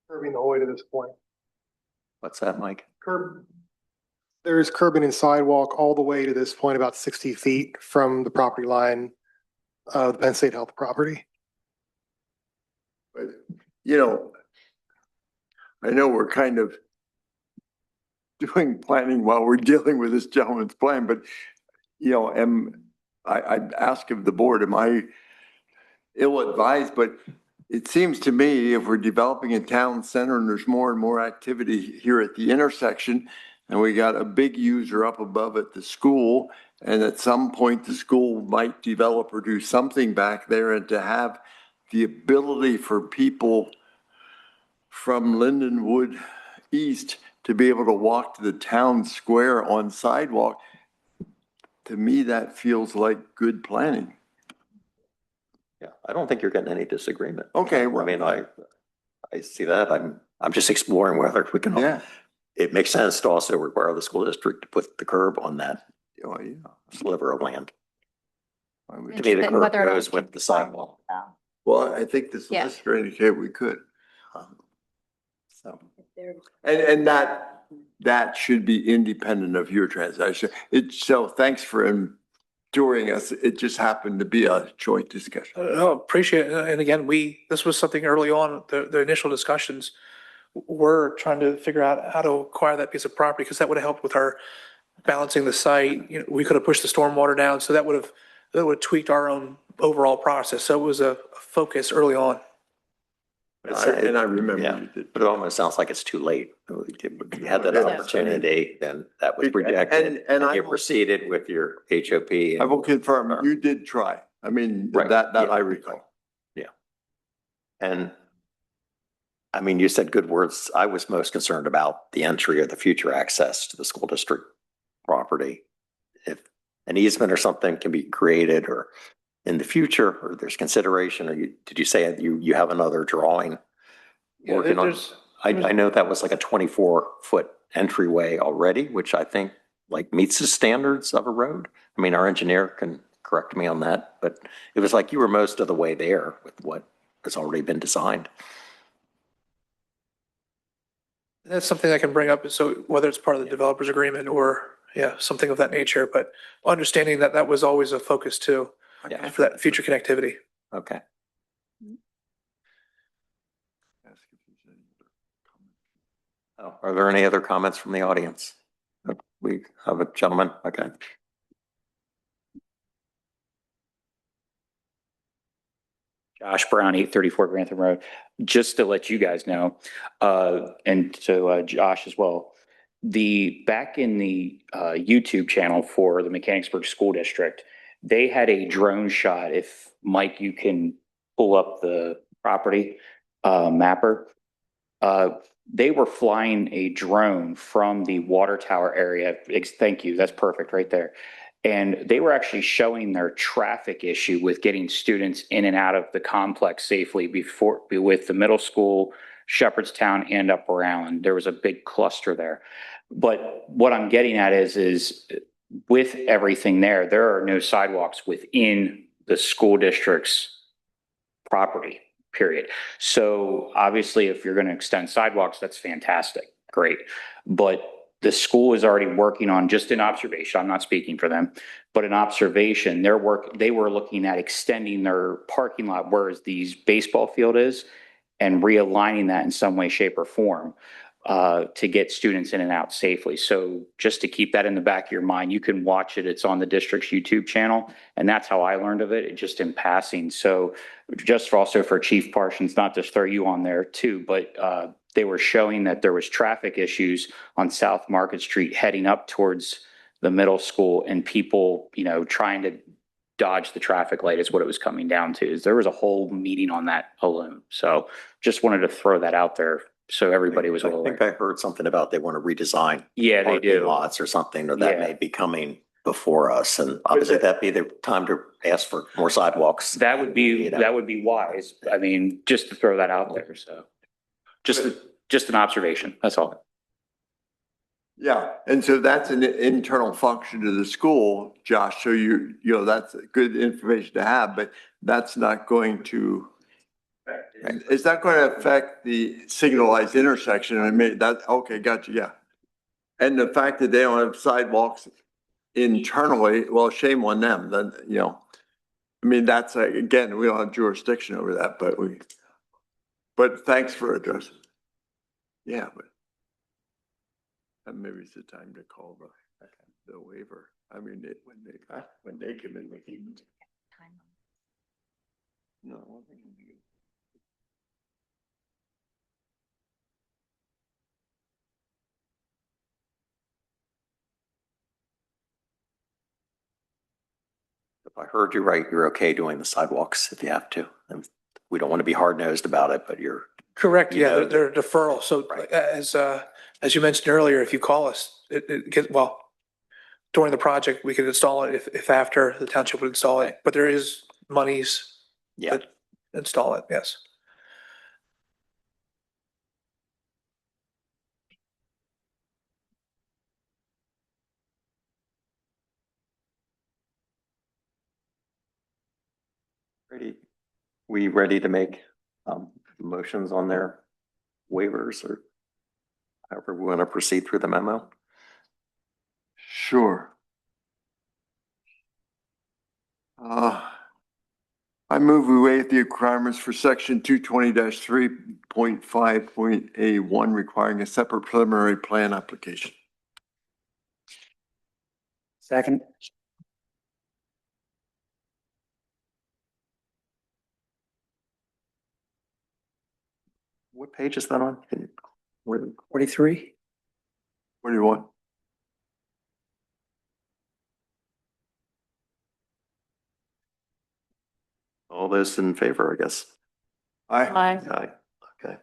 Curbing the whole way to this point. What's that, Mike? There is curbing and sidewalk all the way to this point, about 60 feet from the property line of the Penn State Health property. But, I know we're kind of doing planning while we're dealing with this gentleman's plan, but, I'd ask of the board, am I ill-advised? But it seems to me if we're developing a town center and there's more and more activity here at the intersection, and we got a big user up above at the school, and at some point the school might develop or do something back there, and to have the ability for people from Lindenwood East to be able to walk to the town square on sidewalk, to me, that feels like good planning. Yeah, I don't think you're getting any disagreement. Okay. I mean, I see that. I'm just exploring whether we can. Yeah. It makes sense to also require the school district to put the curb on that sliver of land. To me, the curb goes with the sidewalk. Well, I think the solicitor indicated we could. So, and that that should be independent of your transaction. So thanks for enduring us. It just happened to be a joint discussion. No, appreciate it. And again, this was something early on, the initial discussions were trying to figure out how to acquire that piece of property because that would have helped with our balancing the site. You know, we could have pushed the stormwater down, so that would have tweaked our own overall process. So it was a focus early on. And I remember Yeah, you did. but it almost sounds like it's too late. You had that opportunity, then that was rejected, And I you will- proceeded with your HOP. I will confirm, you did try. I mean, Right. that Yeah. I recall. And I mean, you said good words. I was most concerned about the entry or the future access to the school district property. If an easement or something can be created or in the future, or there's consideration, or did you say you have another drawing? Yeah, working on? there's- I know that was like a 24-foot entryway already, which I think like meets the standards of a road. I mean, our engineer can correct me on that, but it was like you were most of the way there with what has already been designed. That's something I can bring up. So whether it's part of the developer's agreement or, yeah, something of that nature, but understanding that that was always a focus too, Yeah. for that future connectivity. Okay. Oh, are there any other comments from the audience? We have a gentleman, okay. Josh Brown, 834 Grantham Road. Just to let you guys know, and to Josh as well, back in the YouTube channel for the Mechanicsburg School District, they had a drone shot. If Mike, you can pull up the property mapper. They were flying a drone from the water tower area. Thank you. That's perfect right there. And they were actually showing their traffic issue with getting students in and out of the complex safely with the middle school, Shepherdstown, and Upper Allen. There was a big cluster there. But what I'm getting at is with everything there are no sidewalks within the school district's property, period. So obviously, if you're going to extend sidewalks, that's fantastic. Great. But the school is already working on, just an observation, I'm not speaking for them, but an observation, they were looking at extending their parking lot where the baseball field is and realigning that in some way, shape, or form to get students in and out safely. So just to keep that in the back of your mind, you can watch it. It's on the district's YouTube channel, and that's how I learned of it, just in passing. So just also for Chief Parsons, not to throw you on there too, but they were showing that there was traffic issues on South Market Street heading up towards the middle school, and people, trying to dodge the traffic light is what it was coming down to. There was a whole meeting on that alone. So just wanted to throw that out there so everybody was well I think aware. I heard something about they want to redesign. Yeah, they parking do. Lots or something, or that Yeah. may be coming before us. And obviously that'd be the time to ask for more sidewalks. That would be wise. I mean, just to throw that out there. So just an observation. That's all. Yeah, and so that's an internal function of the school, Josh. So that's good information to have, but that's not going to, it's not going to affect the signalized intersection. Okay, gotcha, yeah. And the fact that they don't have sidewalks internally, well, shame on them, then, that's, again, we don't have jurisdiction over that, but thanks for addressing. Yeah, but. And maybe it's the time to call the waiver. I mean, when they come in, we can. No. If I heard you right, you're okay doing the sidewalks if you have to. And we don't want to be hard-nosed about it, but you're. Correct. You Yeah, know they're deferral. So as you mentioned earlier, if you call us, during the project, we could install it if after the township would install it, but there is monies Yeah. to install it. Yes. We ready to make motions on their waivers or? however we want to proceed through the memo. Sure. I move we waive the requirements for section 220-3.5.A1 requiring a separate preliminary plan application. Second. What page is that on? 43. What do you want? All those in favor, I guess. Aye. Aye. Okay.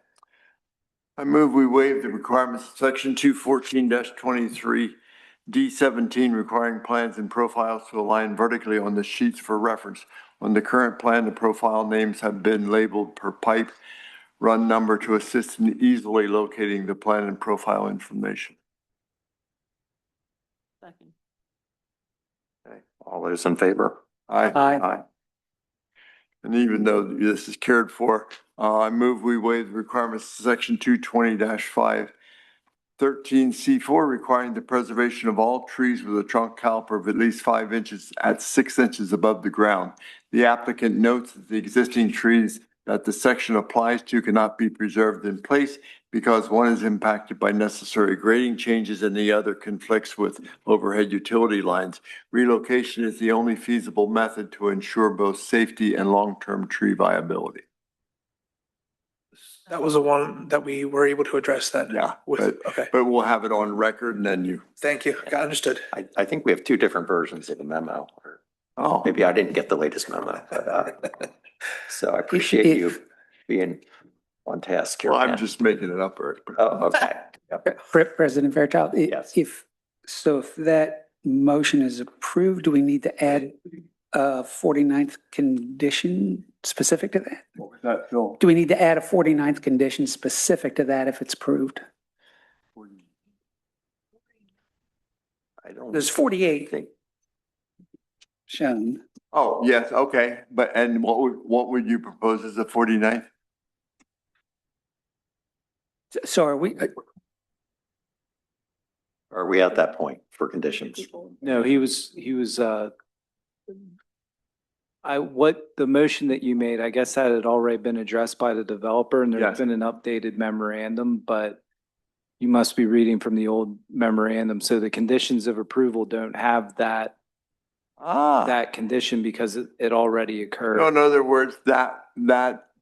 I move we waive the requirements of section 214-23D17 requiring plans and profiles to align vertically on the sheets for reference. On the current plan, the profile names have been labeled per pipe run number to assist in easily locating the plan and profile information. Second. Okay. All those in favor? Aye. Aye. And even though this is cared for, I move we waive the requirements of section 220-513C4 requiring the preservation of all trees with a trunk caliper of at least 5 inches at 6 inches above the ground. The applicant notes that the existing trees that the section applies to cannot be preserved in place because one is impacted by necessary grading changes and the other conflicts with overhead utility lines. Relocation is the only feasible method to ensure both safety and long-term tree viability. That was the one that we were able to address then. Yeah, Okay, but we'll have it on record and then you. thank you. Got understood. I think we have two different versions of the memo. Or Oh, maybe I didn't get the latest memo. So I appreciate you being on task here. well, I'm Ken. just making it up, Eric. Oh, okay. Yep. President Fairchild, Yes. if that motion is approved, do we need to add a 49th condition specific to that? What was that, Phil? Do we need to add a 49th condition specific to that if it's approved? I don't There's 48 think. shown. Oh, yes, okay. But, and what would you propose as a 49th? So are we, Are we at that point for conditions? No, he was, what the motion that you made, I guess that had already been addressed by the developer and Yes. there's been an updated memorandum, but you must be reading from the old memorandum. So the conditions of approval don't have that condition because it already occurred. So in other words, that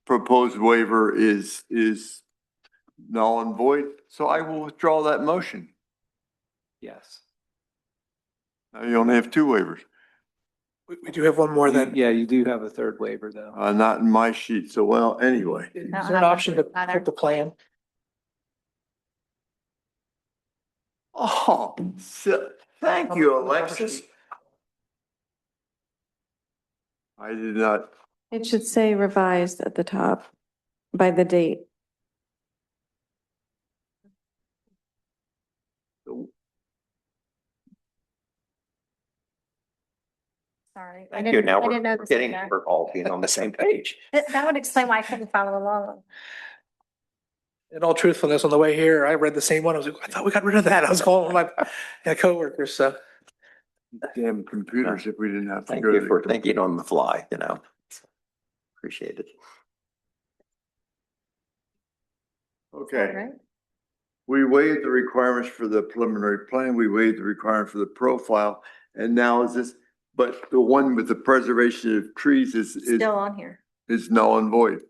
proposed waiver is null and void. So I will withdraw that motion. Yes. Now you only have 2 waivers. We do have one more then. Yeah, you do have a third waiver though. Not in my sheet. So well, anyway. Is there an option to put the plan? Oh, thank you, Alexis. I did not. It should say revised at the top by the date. Sorry. Thank you. Now I didn't know we're this getting, either. we're all being on the same page. That would explain why I couldn't follow along. In all truthfulness, on the way here, I read the same one. I was like, I thought we got rid of that. I was calling my coworkers, so. Damn computers if we didn't have to Thank go to you the for thinking on the fly, Appreciate it. Okay. Right. We waived the requirements for the preliminary plan. We waived the requirement for the profile. And now is this, but the one with the preservation of trees is Still on here. null and void.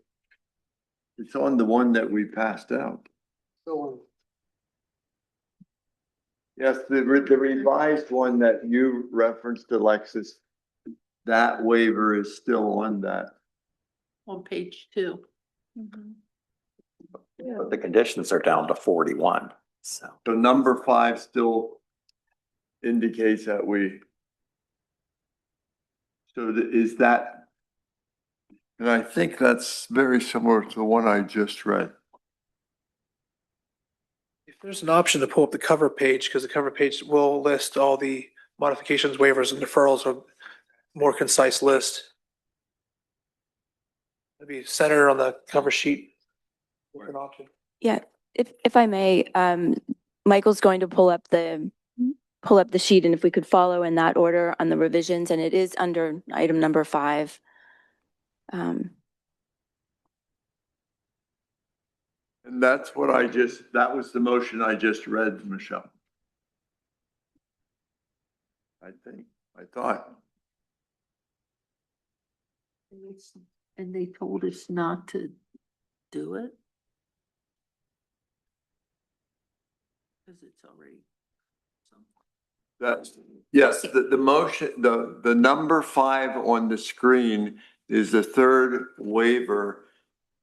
It's on the one that we passed out. Yes, the revised one that you referenced, Alexis, that waiver is still on that. On page 2. But the conditions are down to 41, so. So number 5 still indicates that is that, and I think that's very similar to the one I just read. If there's an option to pull up the cover page, because the cover page will list all the modifications, waivers, and deferrals, or more concise list. Maybe center on the cover sheet. An option. Yeah, If I may, Michael's going to pull up the sheet, and if we could follow in that order on the revisions, and it is under item number 5. And that's what that was the motion I just read, Michelle. I thought. And they told us not to do it? Because it's already. That's, yes, the motion, the number 5 on the screen is the third waiver,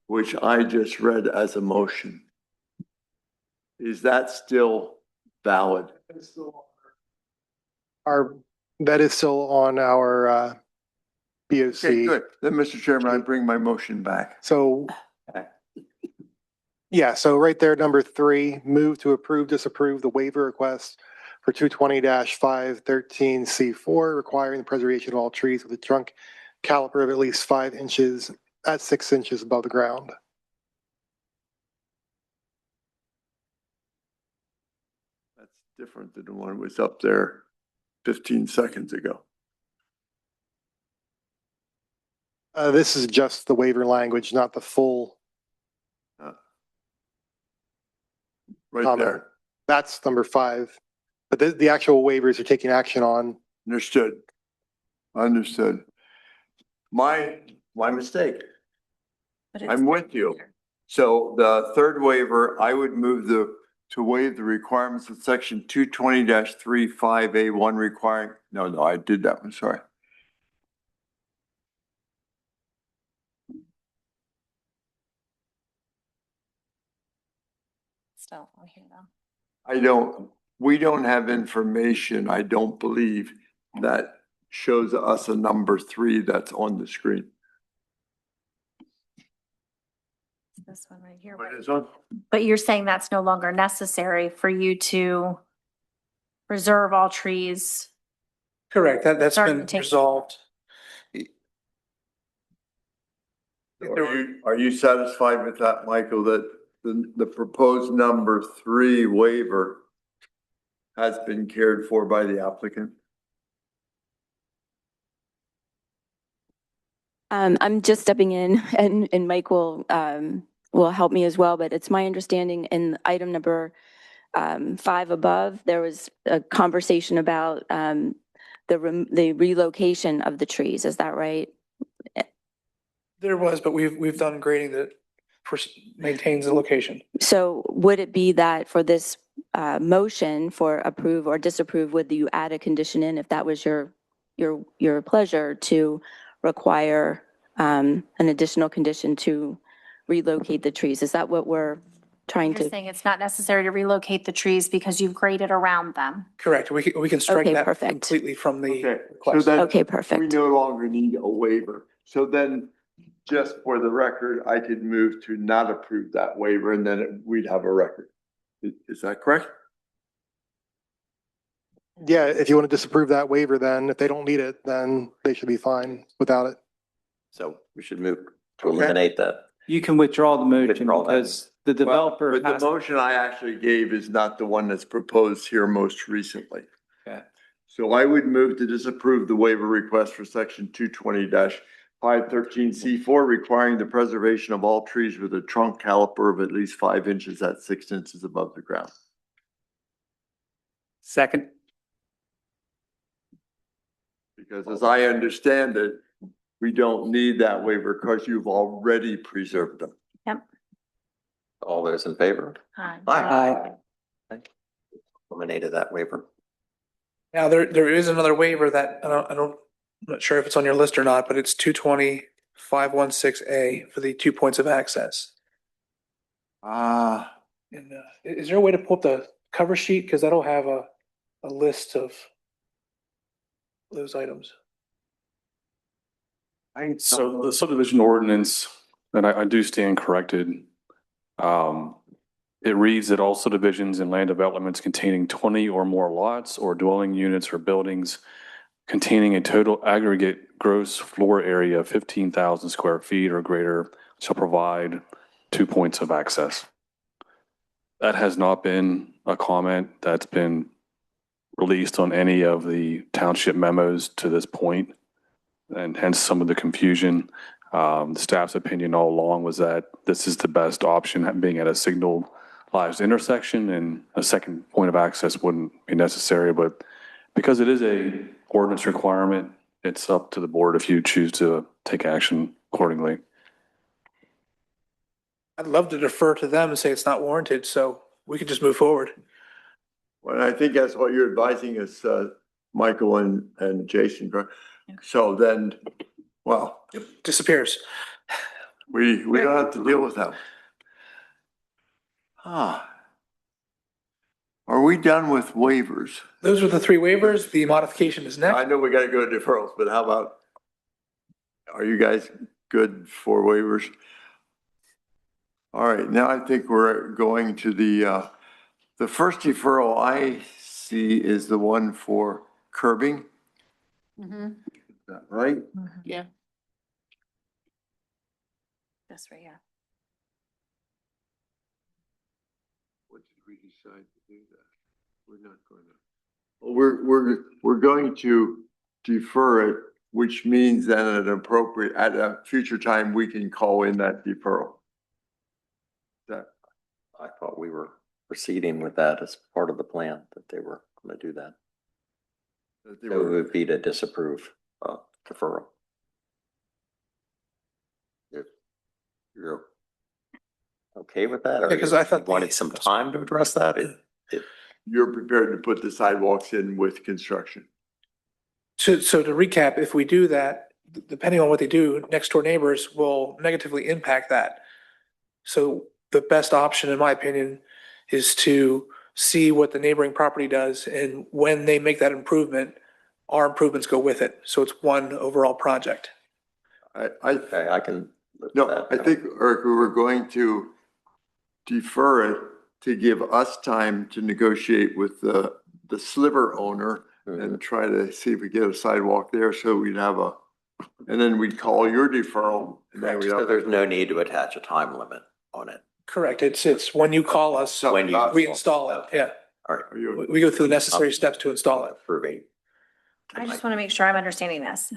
which I just read as a motion. Is that still valid? That is still on our BOC. Okay, good. Then, Mr. Chairman, I bring my motion back. So, yeah, so right there, number 3, move to approve, disapprove the waiver request for 220-513C4, requiring the preservation of all trees with a trunk caliper of at least 5 inches at 6 inches above the ground. That's different than the one that was up there 15 seconds ago. This is just the waiver language, not the full Right comment. there. That's number 5. But the actual waivers are taking action on. Understood. Understood. My mistake. I'm with you. So the third waiver, I would move to waive the requirements of section 220-35A1 requiring, no, I did that one, sorry. Still, I hear them. We don't have information, I don't believe, that shows us a number 3 that's on the screen. This one right here. What is on? But you're saying that's no longer necessary for you to preserve all trees? Correct. That's Starting been to take- resolved. Are you satisfied with that, Michael, that the proposed number 3 waiver has been cared for by the applicant? I'm just stepping in, and Mike will help me as well, but it's my understanding in item number 5 above, there was a conversation about the relocation of the trees. Is that right? There was, but we've done grading that maintains the location. So would it be that for this motion for approve or disapprove, would you add a condition in if that was your pleasure to require an additional condition to relocate the trees? Is that what we're trying You're to? saying it's not necessary to relocate the trees because you've graded around them? Correct. We can strike Okay, that perfect. completely from the Okay, so request. that Okay, we perfect. no longer need a waiver. So then, just for the record, I could move to not approve that waiver and then we'd have a record. Is that correct? Yeah, if you want to disapprove that waiver, then if they don't need it, then they should be fine without it. So we should move to eliminate that. You can withdraw the motion Withdraw that. because the developer But the has. motion I actually gave is not the one that's proposed here most recently. Okay. So I would move to disapprove the waiver request for section 220-513C4, requiring the preservation of all trees with a trunk caliper of at least 5 inches at 6 inches above the ground. Second. Because as I understand it, we don't need that waiver because you've already preserved them. Yep. All those in favor? Aye. Eliminated that waiver. Now, there is another waiver that I'm not sure if it's on your list or not, but it's 220-516A for the 2 points of access. Ah, And is there a way to pull up the cover sheet? Because that'll have a list of those items. So the subdivision ordinance, and I do stand corrected. It reads that all subdivisions and land developments containing 20 or more lots or dwelling units or buildings containing a total aggregate gross floor area of 15,000 square feet or greater shall provide 2 points of access. That has not been a comment that's been released on any of the township memos to this point, and hence some of the confusion. The staff's opinion all along was that this is the best option, being at a signalized intersection, and a second point of access wouldn't be necessary. But because it is a ordinance requirement, it's up to the board if you choose to take action accordingly. I'd love to defer to them and say it's not warranted, so we could just move forward. Well, I think that's what you're advising us, Michael and Jason. So then, well, Disappears. we don't have to deal with that. Ah. Are we done with waivers? Those are the three waivers. The modification is next. I know we gotta go to deferrals, but how about, are you guys good for waivers? All right, now I think we're going to the first deferral I see is the one for curbing. Mm-hmm. Is that right? Yeah. That's right, yeah. What did we decide to do that? We're not going to. We're going to defer it, which means then at a future time, we can call in that deferral. I thought we were proceeding with that as part of the plan, that they were going to do that. So it would be to disapprove deferral. If you're okay with that, or Because I thought you wanted some time to address that? You're prepared to put the sidewalks in with construction. So to recap, if we do that, depending on what they do, next door neighbors will negatively impact that. So the best option, in my opinion, is to see what the neighboring property does, and when they make that improvement, our improvements go with it. So it's one overall project. Okay, I can. No, I think, Eric, we were going to defer it to give us time to negotiate with the sliver owner and try to see if we get a sidewalk there, so we'd have and then we'd call your deferral. And then we'd So there's no need to attach a time limit on it. Correct. It's when you call us, When you we install it. Yeah. All right. We go through the necessary steps to install it. Approving. I just want to make sure I'm understanding this.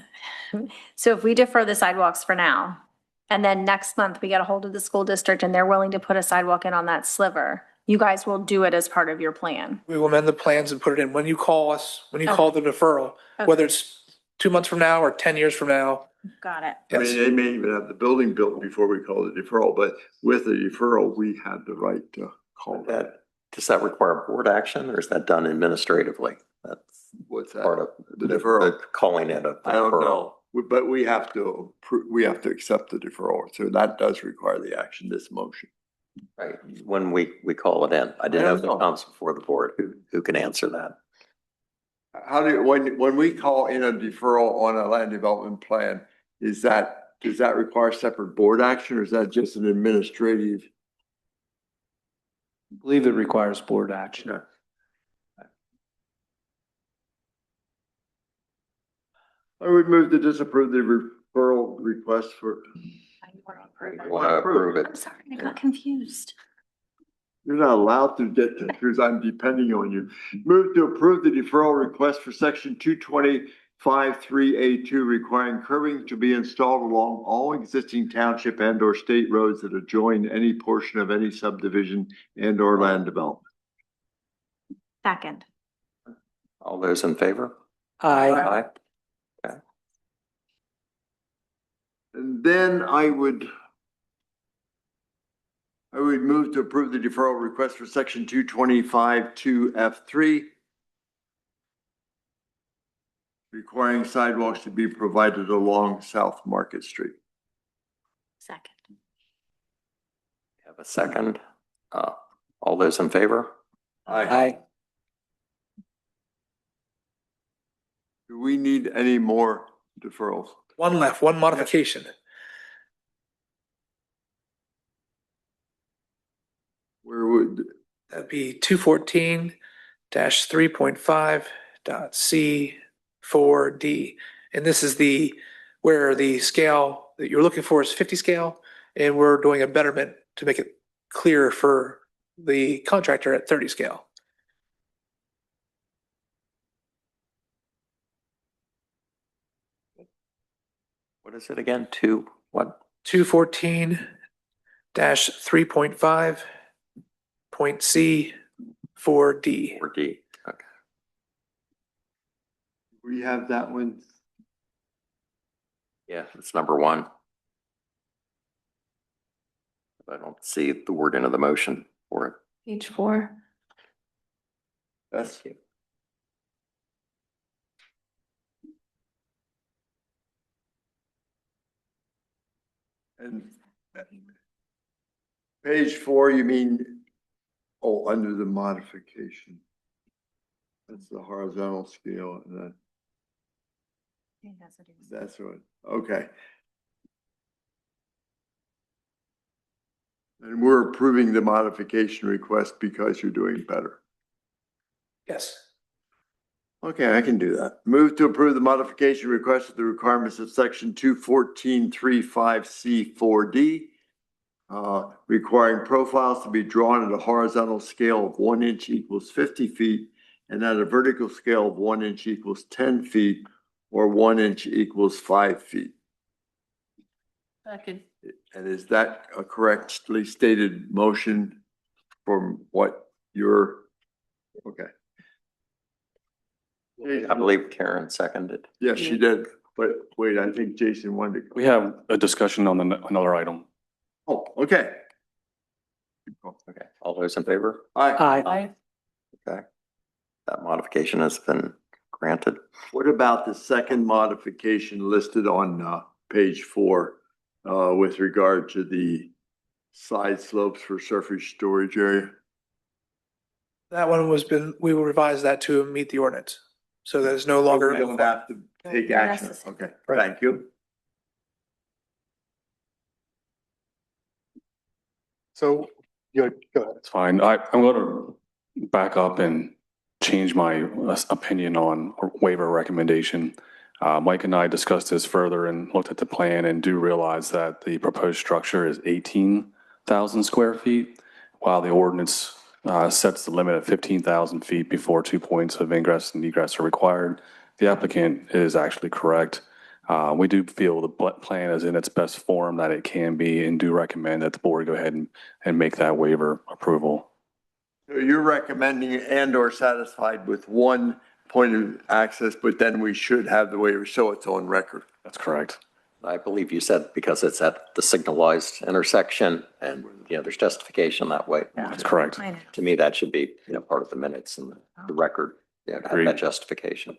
So if we defer the sidewalks for now, and then next month we get a hold of the school district and they're willing to put a sidewalk in on that sliver, you guys will do it as part of your plan. We will amend the plans and put it in. When you call us, when you call the deferral, whether it's 2 months from now or 10 years from now. Got it. I mean, they may even have the building built before we call the deferral, but with the deferral, we had the right to call that. Does that require board action, or is that done administratively? That's What's that? part of The deferral? calling it a deferral. I don't know, but we have to accept the deferral. So that does require the action, this motion. Right, when we call it in. I didn't know if know. it comes before the board. Who can answer that? How when we call in a deferral on a land development plan, does that require separate board action, or is that just an administrative? I believe it requires board action. I would move to disapprove the referral request for. You want to approve it? I'm sorry, I got confused. You're not allowed to get to, because I'm depending on you. Move to approve the deferral request for section 225-3A2 requiring curbing to be installed along all existing township and or state roads that adjoin any portion of any subdivision and or land development. Second. All those in favor? Aye. Okay. And then I would move to approve the deferral request for section 225-2F3 requiring sidewalks to be provided along South Market Street. Second. Have a second. All those in favor? Aye. Do we need any more deferrals? One left, one modification. Where would, That'd be 214-3.5.C4D. And this is where the scale that you're looking for is 50 scale, and we're doing a betterment to make it clearer for the contractor at 30 scale. What is it again? What? 214-3.5 point C 4D. 4D. Okay. We have that one. Yeah, it's number 1. I don't see the word into the motion for it. Page 4. That's and page 4, you mean, oh, under the modification. That's the horizontal scale, and that's what, okay. And we're approving the modification request because you're doing better. Yes. Okay, I can do that. Move to approve the modification request of the requirements of section 214.35C4D, requiring profiles to be drawn at a horizontal scale of 1 inch equals 50 feet and at a vertical scale of 1 inch equals 10 feet or 1 inch equals 5 feet. Second. And is that a correctly stated motion from what you're, okay? I believe Karen seconded. Yes, she did, but wait, I think Jason wanted to. We have a discussion on another item. Oh, okay. Okay, all those in favor? Aye. Okay. That modification has been granted. What about the second modification listed on page 4 with regard to the side slopes for surface storage area? That one we will revise that to meet the ordinance. So that is no longer. We don't have to take action. Okay, thank you. So, go ahead. It's fine. I'm going to back up and change my opinion on waiver recommendation. Mike and I discussed this further and looked at the plan and do realize that the proposed structure is 18,000 square feet, while the ordinance sets the limit at 15,000 feet before 2 points of ingress and egress are required. The applicant is actually correct. We do feel the plan is in its best form that it can be and do recommend that the board go ahead and make that waiver approval. So you're recommending and or satisfied with one point of access, but then we should have the waiver so it's on record. That's correct. I believe you said because it's at the signalized intersection and, there's justification that way. That's correct. To me, that should be, part of the minutes and the record, to have Agreed. that justification.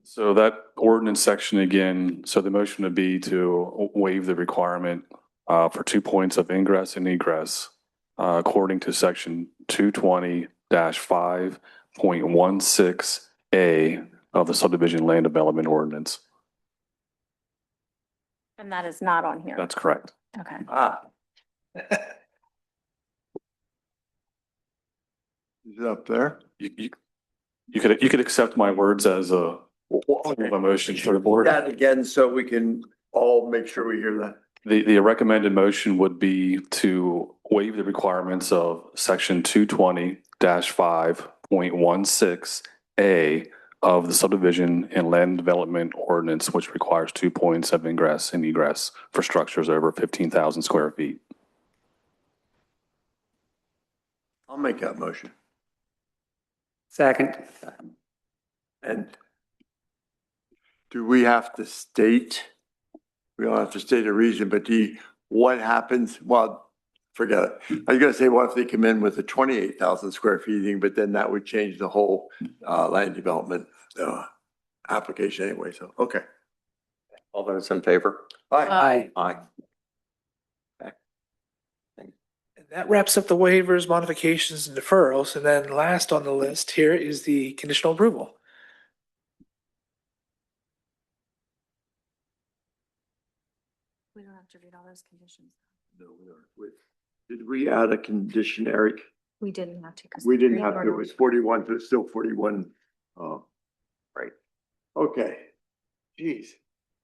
So that ordinance section again, so the motion would be to waive the requirement for 2 points of ingress and egress according to section 220-5.16A of the subdivision land development ordinance. And that is not on here. That's correct. Okay. Is it up there? You could accept my words as a motion for the board. That again, so we can all make sure we hear that. The recommended motion would be to waive the requirements of section 220-5.16A of the subdivision and land development ordinance, which requires 2 points of ingress and egress for structures over 15,000 square feet. I'll make that motion. Second. And do we have to state? We don't have to state a reason, but what happens? Well, forget it. I was gonna say, what if they come in with a 28,000 square feet thing, but then that would change the whole land development application anyway, so, okay. All those in favor? Aye. Aye. And that wraps up the waivers, modifications, and deferrals. And then last on the list here is the conditional approval. We don't have to read all those conditions. No, we aren't. Did we add a condition, Eric? We didn't have to. 'Cause We didn't the have to, it was 41, so it's still 41. Right. Okay. Geez,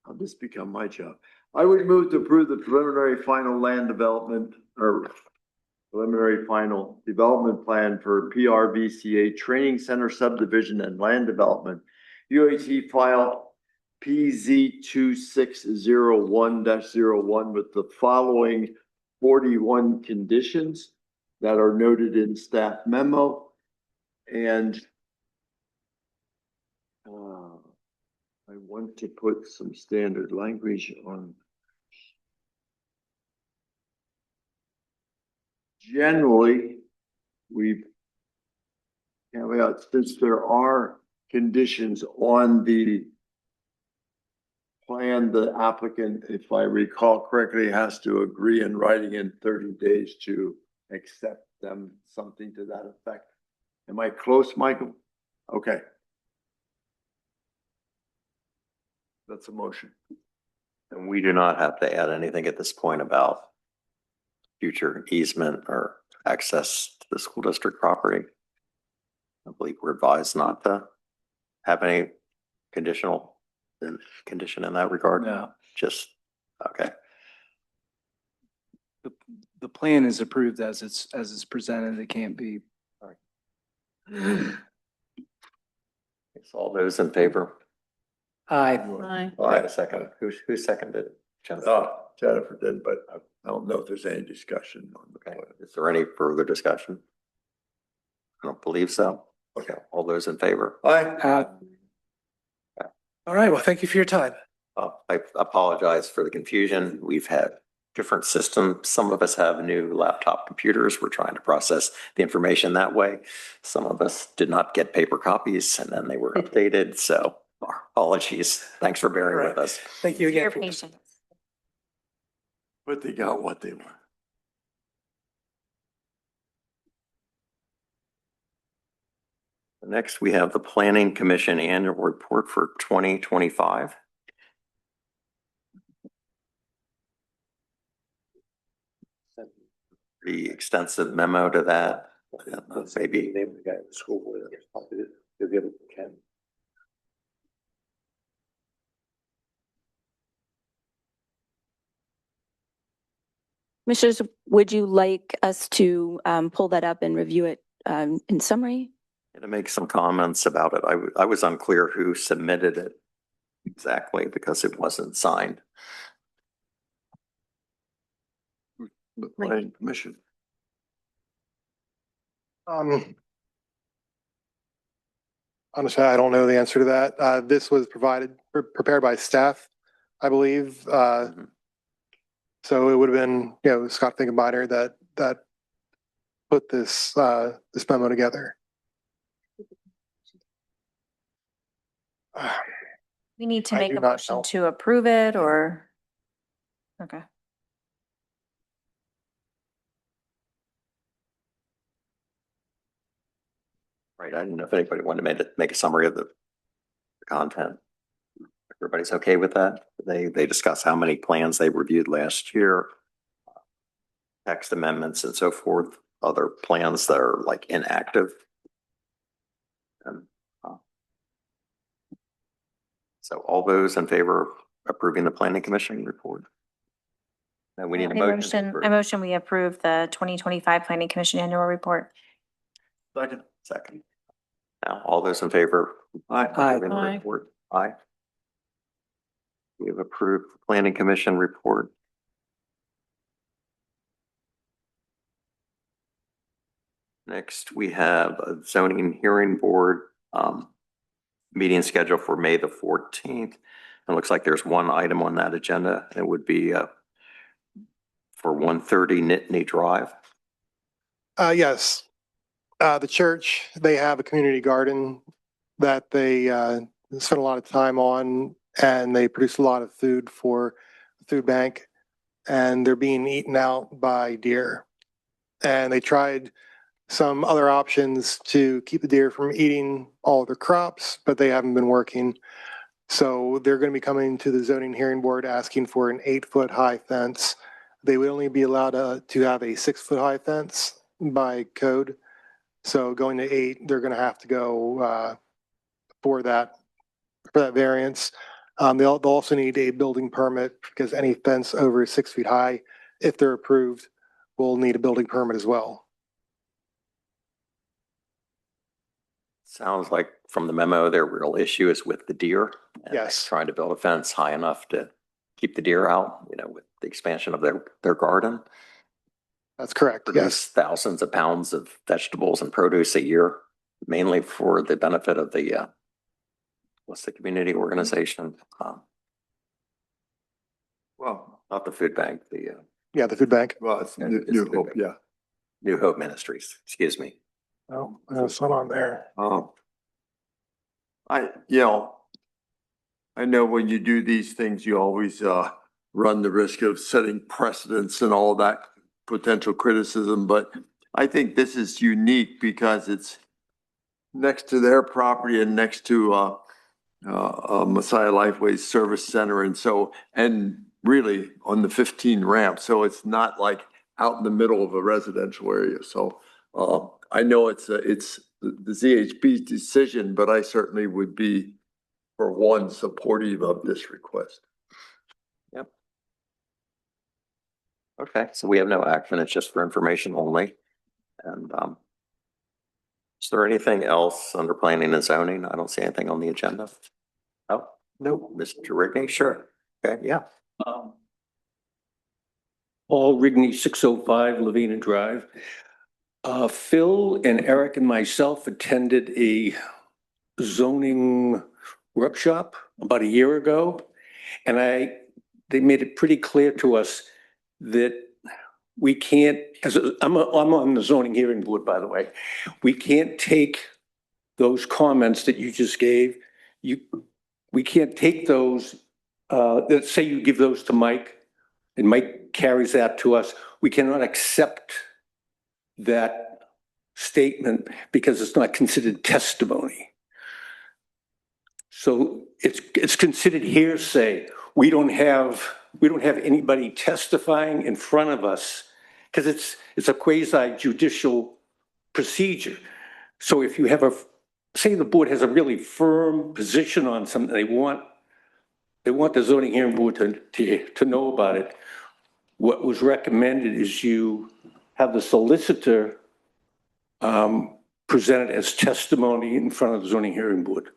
how'd this become my job? I would move to approve the preliminary final land development or preliminary final development plan for PRVCA Training Center subdivision and land development. UAT file PZ 2601-01 with the following 41 conditions that are noted in staff memo. And I want to put some standard language on. Generally, we caveat, since there are conditions on the plan, the applicant, if I recall correctly, has to agree in writing in 30 days to accept them, something to that effect. Am I close, Michael? Okay. That's a motion. And we do not have to add anything at this point about future easement or access to the school district property. I believe we're advised not to have any condition in that regard. No. Just, okay. The plan is approved as it's presented. It can't be. So all those in favor? Aye. I have a second. Who seconded it? Jennifer? Jennifer did, but I don't know if there's any discussion on the Okay. plan. Is there any further discussion? I don't believe so. Okay. All those in favor? Aye. All right, well, thank you for your time. I apologize for the confusion. We've had different systems. Some of us have new laptop computers. We're trying to process the information that way. Some of us did not get paper copies and then they were updated. So our apologies. Thanks for bearing with us. Thank you Your again. patience. But they got what they want. Next, we have the Planning Commission Annual Report for 2025. Pretty extensive memo to that. Maybe. Name of the guy at the school board. You'll give it to Ken. Commissioners, would you like us to pull that up and review it in summary? To make some comments about it. I was unclear who submitted it exactly because it wasn't signed. The planning commission. Honestly, I don't know the answer to that. This was prepared by staff, I believe. So it would have been, Scott Finkenbeiner that put this memo together. We need to I make do a not motion know. to approve it or? Okay. Right. I didn't know if anybody wanted to make a summary of the content. Everybody's okay with that? They discuss how many plans they reviewed last year, text amendments and so forth, other plans that are like inactive. And, so all those in favor of approving the Planning Commission report? And we need a motion. I motion we approve the 2025 Planning Commission Annual Report. Second. Now, all those in favor? Aye. Approving the report? Aye. We have approved the Planning Commission report. Next, we have a zoning hearing board meeting scheduled for May the 14th. It looks like there's one item on that agenda. It would be for 130 Nittany Drive. Yes. The church, they have a community garden that they spend a lot of time on, and they produce a lot of food for the food bank, and they're being eaten out by deer. And they tried some other options to keep the deer from eating all of their crops, but they haven't been working. So they're going to be coming to the zoning hearing board asking for an 8-foot high fence. They would only be allowed to have a 6-foot high fence by code. So going to 8, they're going to have to go for that variance. They'll also need a building permit because any fence over 6 feet high, if they're approved, will need a building permit as well. Sounds like from the memo, their real issue is with the deer. and Yes. Trying to build a fence high enough to keep the deer out, with the expansion of their garden. That's correct. Produce Yes. thousands of pounds of vegetables and produce a year, mainly for the benefit of the, what's the community organization? Well, Not the food bank, the Yeah, the food bank. well, it's Yeah, New it's New the Hope, big- yeah. New Hope Ministries, excuse me. Oh, there's some on there. I know when you do these things, you always run the risk of setting precedents and all that potential criticism, but I think this is unique because it's next to their property and next to Messiah Lifeway Service Center, and really on the 15 ramp, so it's not like out in the middle of a residential area. So I know it's the ZHB's decision, but I certainly would be, for one, supportive of this request. Yep. Okay, so we have no action. It's just for information only. And is there anything else under planning and zoning? I don't see anything on the agenda. Oh, no, Mr. Rigney, sure. Okay, yeah. Paul Rigney, 605 Lavina Drive. Phil and Eric and myself attended a zoning workshop about a year ago. And they made it pretty clear to us that we can't, I'm on the zoning hearing board, by the way. We can't take those comments that you just gave. We can't take those, let's say you give those to Mike and Mike carries that to us. We cannot accept that statement because it's not considered testimony. So it's considered hearsay. We don't have anybody testifying in front of us because it's a quasi judicial procedure. So if you have say the board has a really firm position on something, they want the zoning hearing board to know about it. What was recommended is you have the solicitor present it as testimony in front of the zoning hearing board.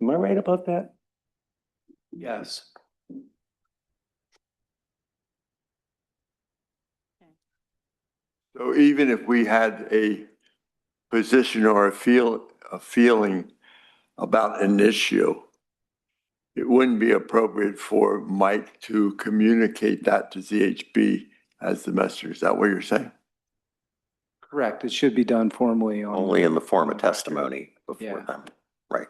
Am I right about that? Yes. So even if we had a position or a feeling about an issue, it wouldn't be appropriate for Mike to communicate that to ZHB as the messenger. Is that what you're saying? Correct. It should be done formally on. Only in the form of testimony before Yeah. them. Right.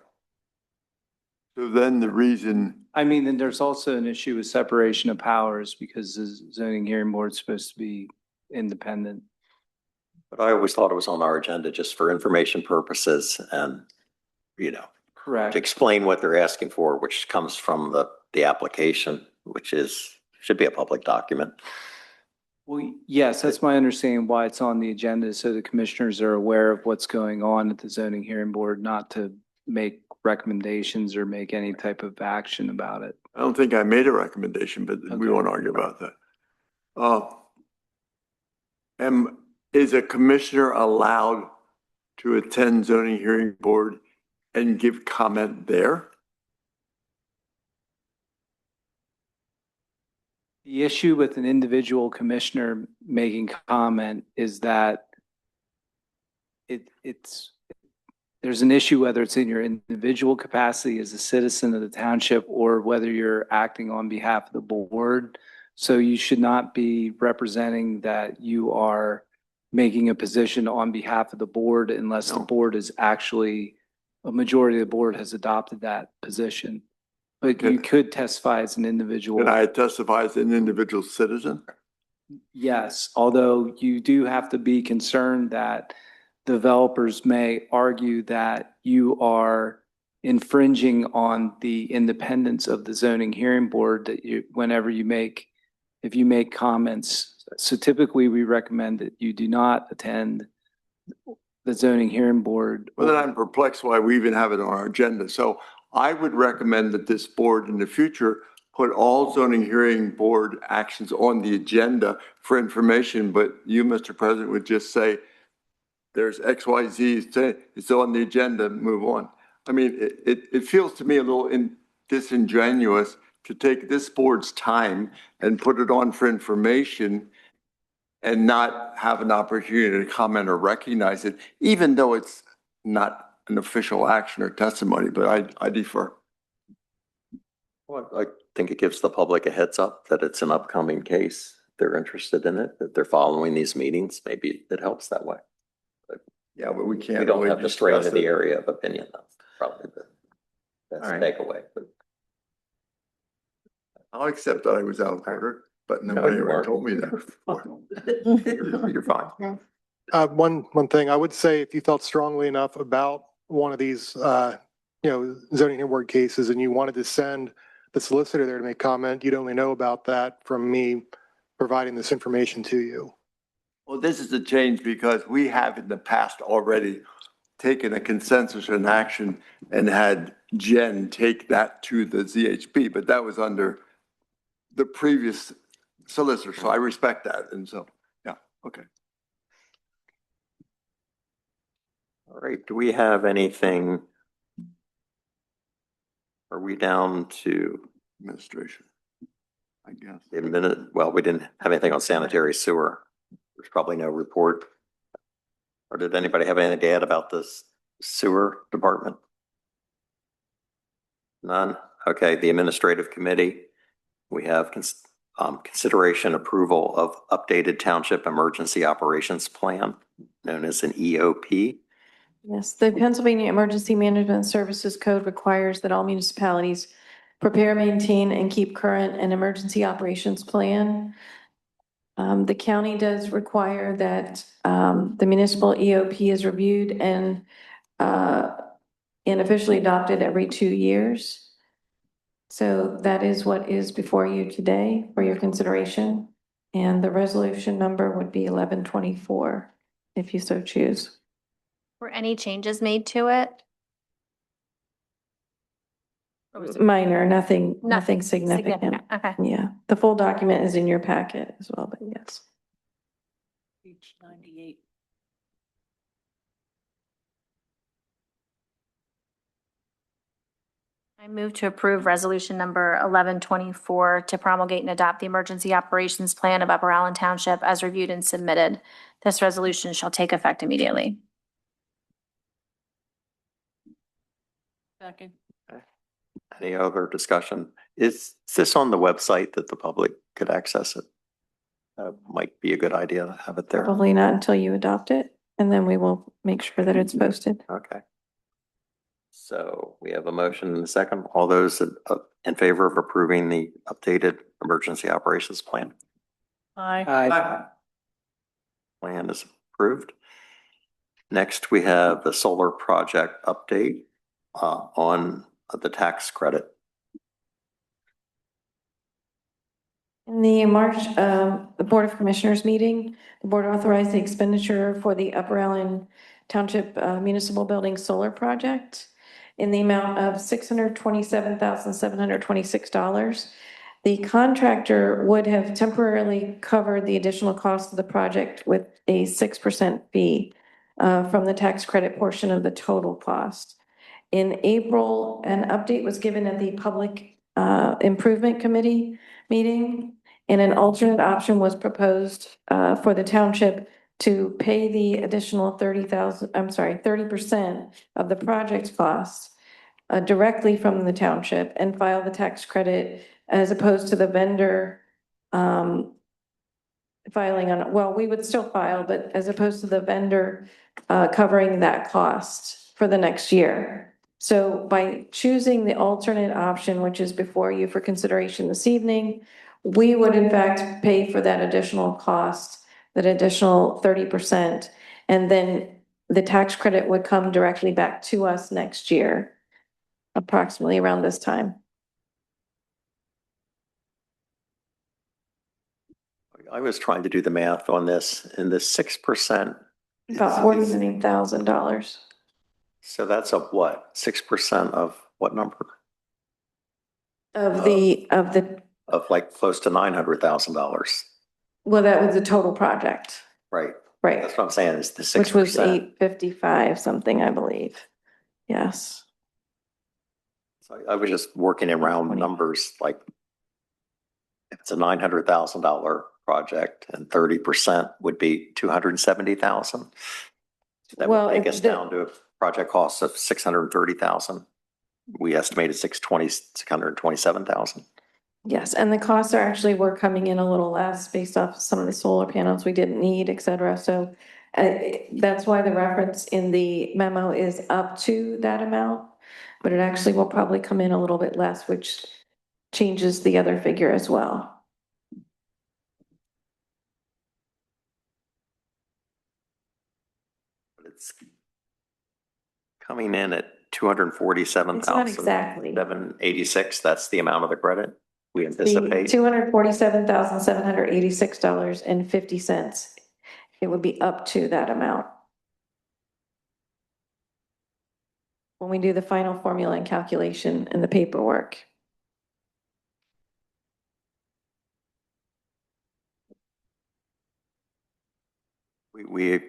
So then the reason, I mean, then there's also an issue with separation of powers because the zoning hearing board is supposed to be independent. But I always thought it was on our agenda just for information purposes and, Correct. to explain what they're asking for, which comes from the application, which should be a public document. Well, yes, that's my understanding why it's on the agenda, so the commissioners are aware of what's going on at the zoning hearing board, not to make recommendations or make any type of action about it. I don't think I made a recommendation, but we won't argue about that. Is a commissioner allowed to attend zoning hearing board and give comment there? The issue with an individual commissioner making comment is that there's an issue whether it's in your individual capacity as a citizen of the township or whether you're acting on behalf of the board. So you should not be representing that you are making a position on behalf of the board unless the board is actually, a majority of the board has adopted that position. But you could testify as an individual. Can I testify as an individual citizen? Yes, although you do have to be concerned that developers may argue that you are infringing on the independence of the zoning hearing board that if you make comments. So typically we recommend that you do not attend the zoning hearing board. Well, then I'm perplexed why we even have it on our agenda. So I would recommend that this board in the future put all zoning hearing board actions on the agenda for information, but you, Mr. President, would just say, there's X, Y, Z, it's on the agenda, move on. I mean, it feels to me a little disingenuous to take this board's time and put it on for information and not have an opportunity to comment or recognize it, even though it's not an official action or testimony, but I defer. Well, I think it gives the public a heads up that it's an upcoming case. They're interested in it, that they're following these meetings. Maybe it helps that way. Yeah, but we can't. We don't really have to stray into discuss the it. area of opinion. That's probably the best All right. takeaway. But I'll accept that I was out of order, but No, nobody you ever weren't. told me that. you're fine. One thing, I would say if you felt strongly enough about one of these, zoning hearing board cases and you wanted to send the solicitor there to make comment, you'd only know about that from me providing this information to you. Well, this is a change because we have in the past already taken a consensus and action and had Jen take that to the ZHP, but that was under the previous solicitor, so I respect that. And so, yeah, okay. All right. Do we have anything? Are we down to administration? I guess. Well, we didn't have anything on sanitary sewer. There's probably no report. Or did anybody have anything to add about this sewer department? None? Okay, the administrative committee. We have consideration approval of updated township emergency operations plan, known as an EOP. Yes, the Pennsylvania Emergency Management Services Code requires that all municipalities prepare, maintain, and keep current an emergency operations plan. The county does require that the municipal EOP is reviewed and officially adopted every 2 years. So that is what is before you today for your consideration. And the resolution number would be 1124, if you so choose. Were any changes made to it? Minor, nothing significant. Okay. Yeah, the full document is in your packet as well, but yes. Page 98. I move to approve resolution number 1124 to promulgate and adopt the emergency operations plan of Upper Allen Township as reviewed and submitted. This resolution shall take effect immediately. Second. Any other discussion? Is this on the website that the public could access it? Might be a good idea to have it there. Probably not until you adopt it, and then we will make sure that it's posted. Okay. So we have a motion and a second. All those in favor of approving the updated emergency operations plan? Aye. Plan is approved. Next, we have the solar project update on the tax credit. In the March, the Board of Commissioners meeting, the board authorized the expenditure for the Upper Allen Township Municipal Building Solar Project in the amount of $627,726. The contractor would have temporarily covered the additional cost of the project with a 6% fee from the tax credit portion of the total cost. In April, an update was given at the Public Improvement Committee meeting, and an alternate option was proposed for the township to pay the additional 30% of the project costs directly from the township and file the tax credit as opposed to the vendor filing on, well, we would still file, but as opposed to the vendor covering that cost for the next year. So by choosing the alternate option, which is before you for consideration this evening, we would in fact pay for that additional cost, that additional 30%, and then the tax credit would come directly back to us next year, approximately around this time. I was trying to do the math on this, and the 6%. About $49,000. So that's of what? 6% of what number? Of the, of like close to $900,000. well, that was the total project, Right. right? That's what I'm saying is the 6%. Which was 855 something, I believe. Yes. So I was just working in round numbers, like if it's a $900,000 project and 30% would be 270,000. That Well, would take if us the- down to a project cost of 630,000. We estimated 627,000. Yes, and the costs are actually were coming in a little less based off some of the solar panels we didn't need, et cetera. So that's why the reference in the memo is up to that amount, but it actually will probably come in a little bit less, which changes the other figure as well. It's coming in at It's not exactly. 247,786. That's the amount of the credit we The anticipate. $247,786.50. It would be up to that amount. When we do the final formula and calculation and the paperwork. We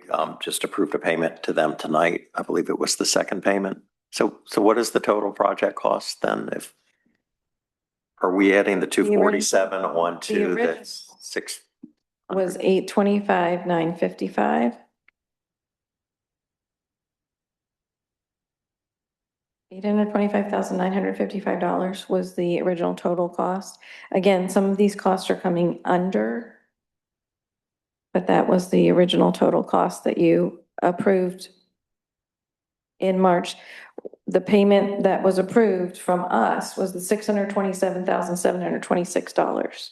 just approved a payment to them tonight. I believe it was the second payment. So what is the total project cost then? If, are we adding the 247 onto the original- 6? Was 825,955. $825,955 was the original total cost. Again, some of these costs are coming under, but that was the original total cost that you approved in March. The payment that was approved from us was the $627,726.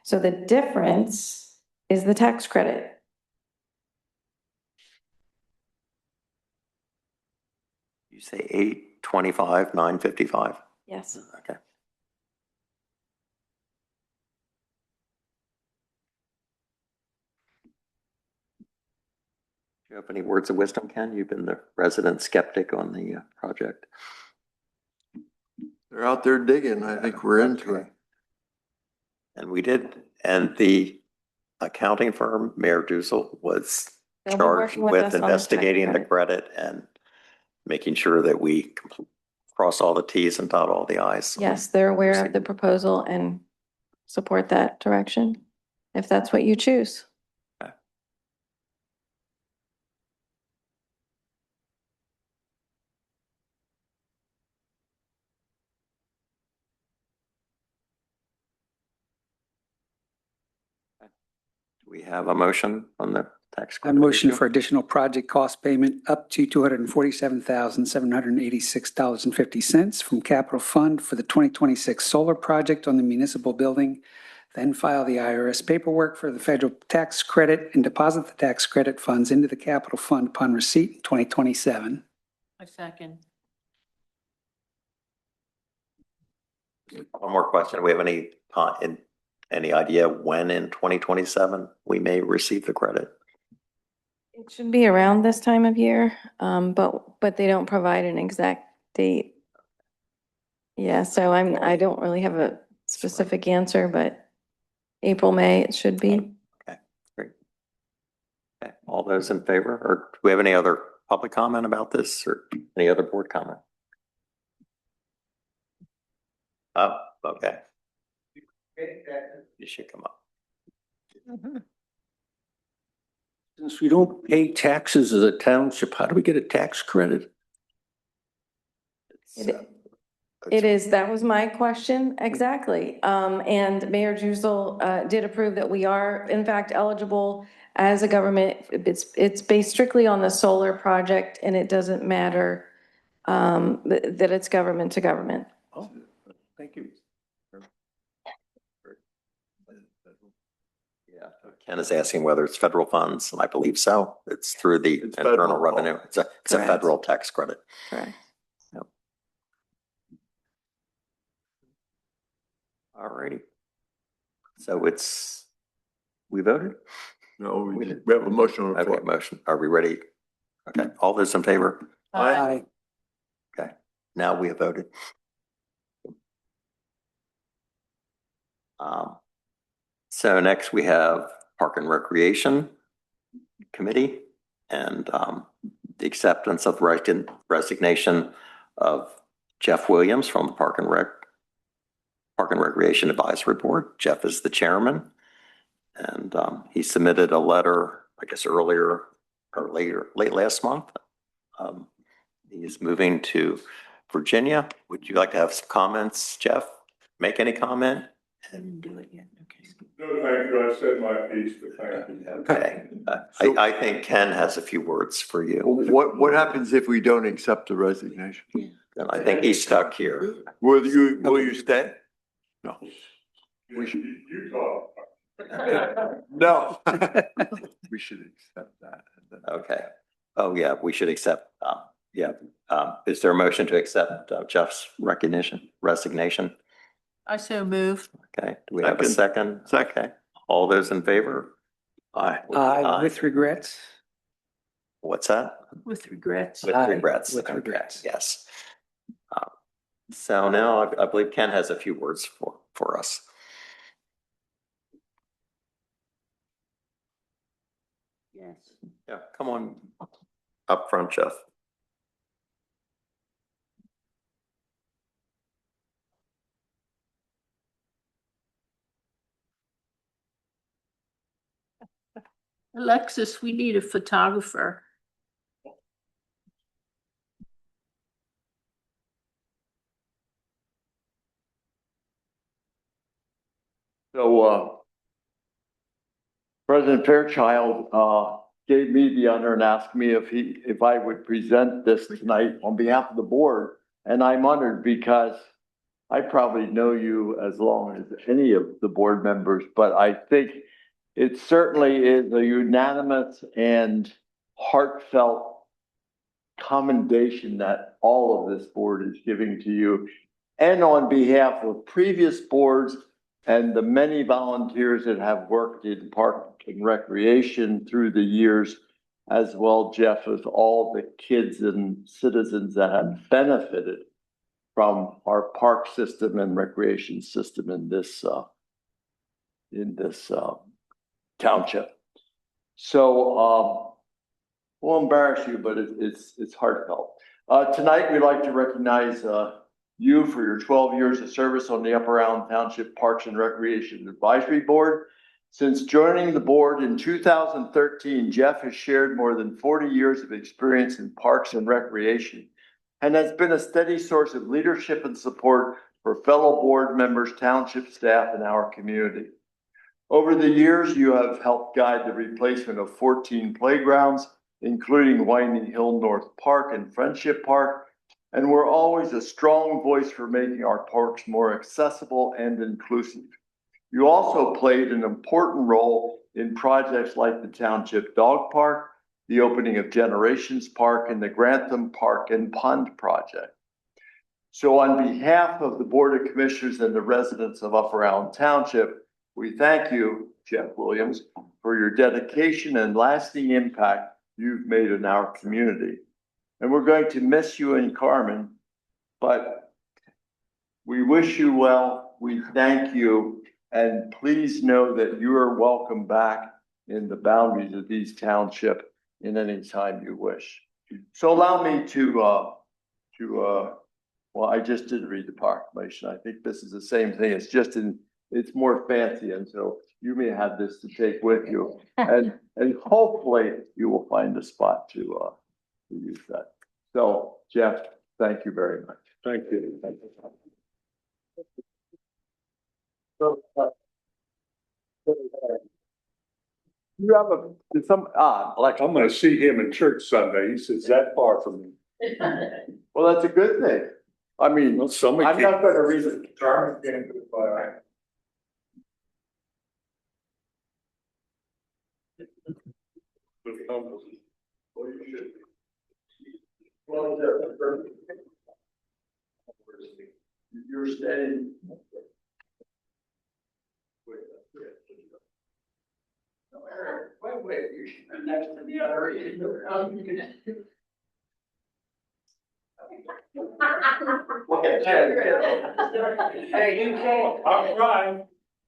So the difference is the tax credit. You say 825,955? Yes. Okay. Do you have any words of wisdom, Ken? You've been the resident skeptic on the project. They're out there digging. I think we're into it. And we did, and the accounting firm, Mayor Duzel, was They'll be charged working with with us on the tax investigating the credit. credit and making sure that we cross all the Ts and dot all the Is. Yes, they're aware of the proposal and support that direction, if that's what you choose. We have a motion on the tax A credit. motion issue? for additional project cost payment up to $247,786.50 from capital fund for the 2026 solar project on the municipal building. Then file the IRS paperwork for the federal tax credit and deposit the tax credit funds into the capital fund upon receipt in 2027. A second. One more question. Do we have any idea when in 2027 we may receive the credit? It should be around this time of year, but they don't provide an exact date. Yeah, so I don't really have a specific answer, but April, May, it should be. Okay, great. Okay, all those in favor, or do we have any other public comment about this or any other board comment? Oh, okay. You should come up. Since we don't pay taxes as a township, how do we get a tax credit? It is, that was my question, exactly. And Mayor Duzel did approve that we are in fact eligible as a government. It's based strictly on the solar project and it doesn't matter that it's government to government. Oh, thank you. Yeah, Ken is asking whether it's federal funds, and I believe so. It's through the Internal federal. Revenue. It's a Correct. federal tax credit. Correct. Yep. All righty. So we voted? No, we have a motion on the Okay, floor. motion. Are we ready? Okay, all those in favor? Aye. Okay, now we have voted. So next we have Park and Recreation Committee and the acceptance of resignation of Jeff Williams from the Park and Recreation Advisory Board. Jeff is the chairman. And he submitted a letter, I guess earlier or late last month. He's moving to Virginia. Would you like to have some comments, Jeff? Make any comment? I didn't do it yet. Okay. No, thank you. I said my piece, but thank you. Okay. I think Ken has a few words for you. What happens if we don't accept the resignation? And I think he's stuck here. Will you stay? No. You talk. No. We should accept that. Okay. Oh, yeah, we should accept, is there a motion to accept Jeff's resignation? I so move. Okay, do we have a second? Okay, all those in favor? Aye. With regrets. What's that? With regrets. With regrets. With Okay, regrets. yes. So now I believe Ken has a few words for us. Yes. Yeah, come on up front, Jeff. Alexis, we need a photographer. So, President Fairchild, gave me the honor and asked me if I would present this tonight on behalf of the board. And I'm honored because I probably know you as long as any of the board members, but I think it certainly is a unanimous and heartfelt commendation that all of this board is giving to you. And on behalf of previous boards and the many volunteers that have worked in Park and Recreation through the years, as well, Jeff, as all the kids and citizens that have benefited from our park system and recreation system in this township. So we'll embarrass you, but it's heartfelt. Tonight, we'd like to recognize you for your 12 years of service on the Upper Allen Township Parks and Recreation Advisory Board. Since joining the board in 2013, Jeff has shared more than 40 years of experience in parks and recreation and has been a steady source of leadership and support for fellow board members, township staff, and our community. Over the years, you have helped guide the replacement of 14 playgrounds, including Winding Hill North Park and Friendship Park, and were always a strong voice for making our parks more accessible and inclusive. You also played an important role in projects like the Township Dog Park, the opening of Generations Park, and the Grantham Park and Pond Project. So on behalf of the Board of Commissioners and the residents of Upper Allen Township, we thank you, Jeff Williams, for your dedication and lasting impact you've made in our community. And we're going to miss you and Carmen, but we wish you well. We thank you. And please know that you are welcome back in the boundaries of these township in any time you wish. So allow me to well, I just did read the proclamation. I think this is the same thing. It's just it's more fancy. And so you may have this to take with you and hopefully you will find a spot to use that. So Jeff, thank you very much. Thank you. So, you have I'm going to see him in church Sunday. He says that far from me. Well, that's a good thing. I mean, Well, somebody I'm not going to read it. Charmin can't do it by You're standing. Wait, you're next to the other. Hey, you can't. I'm trying.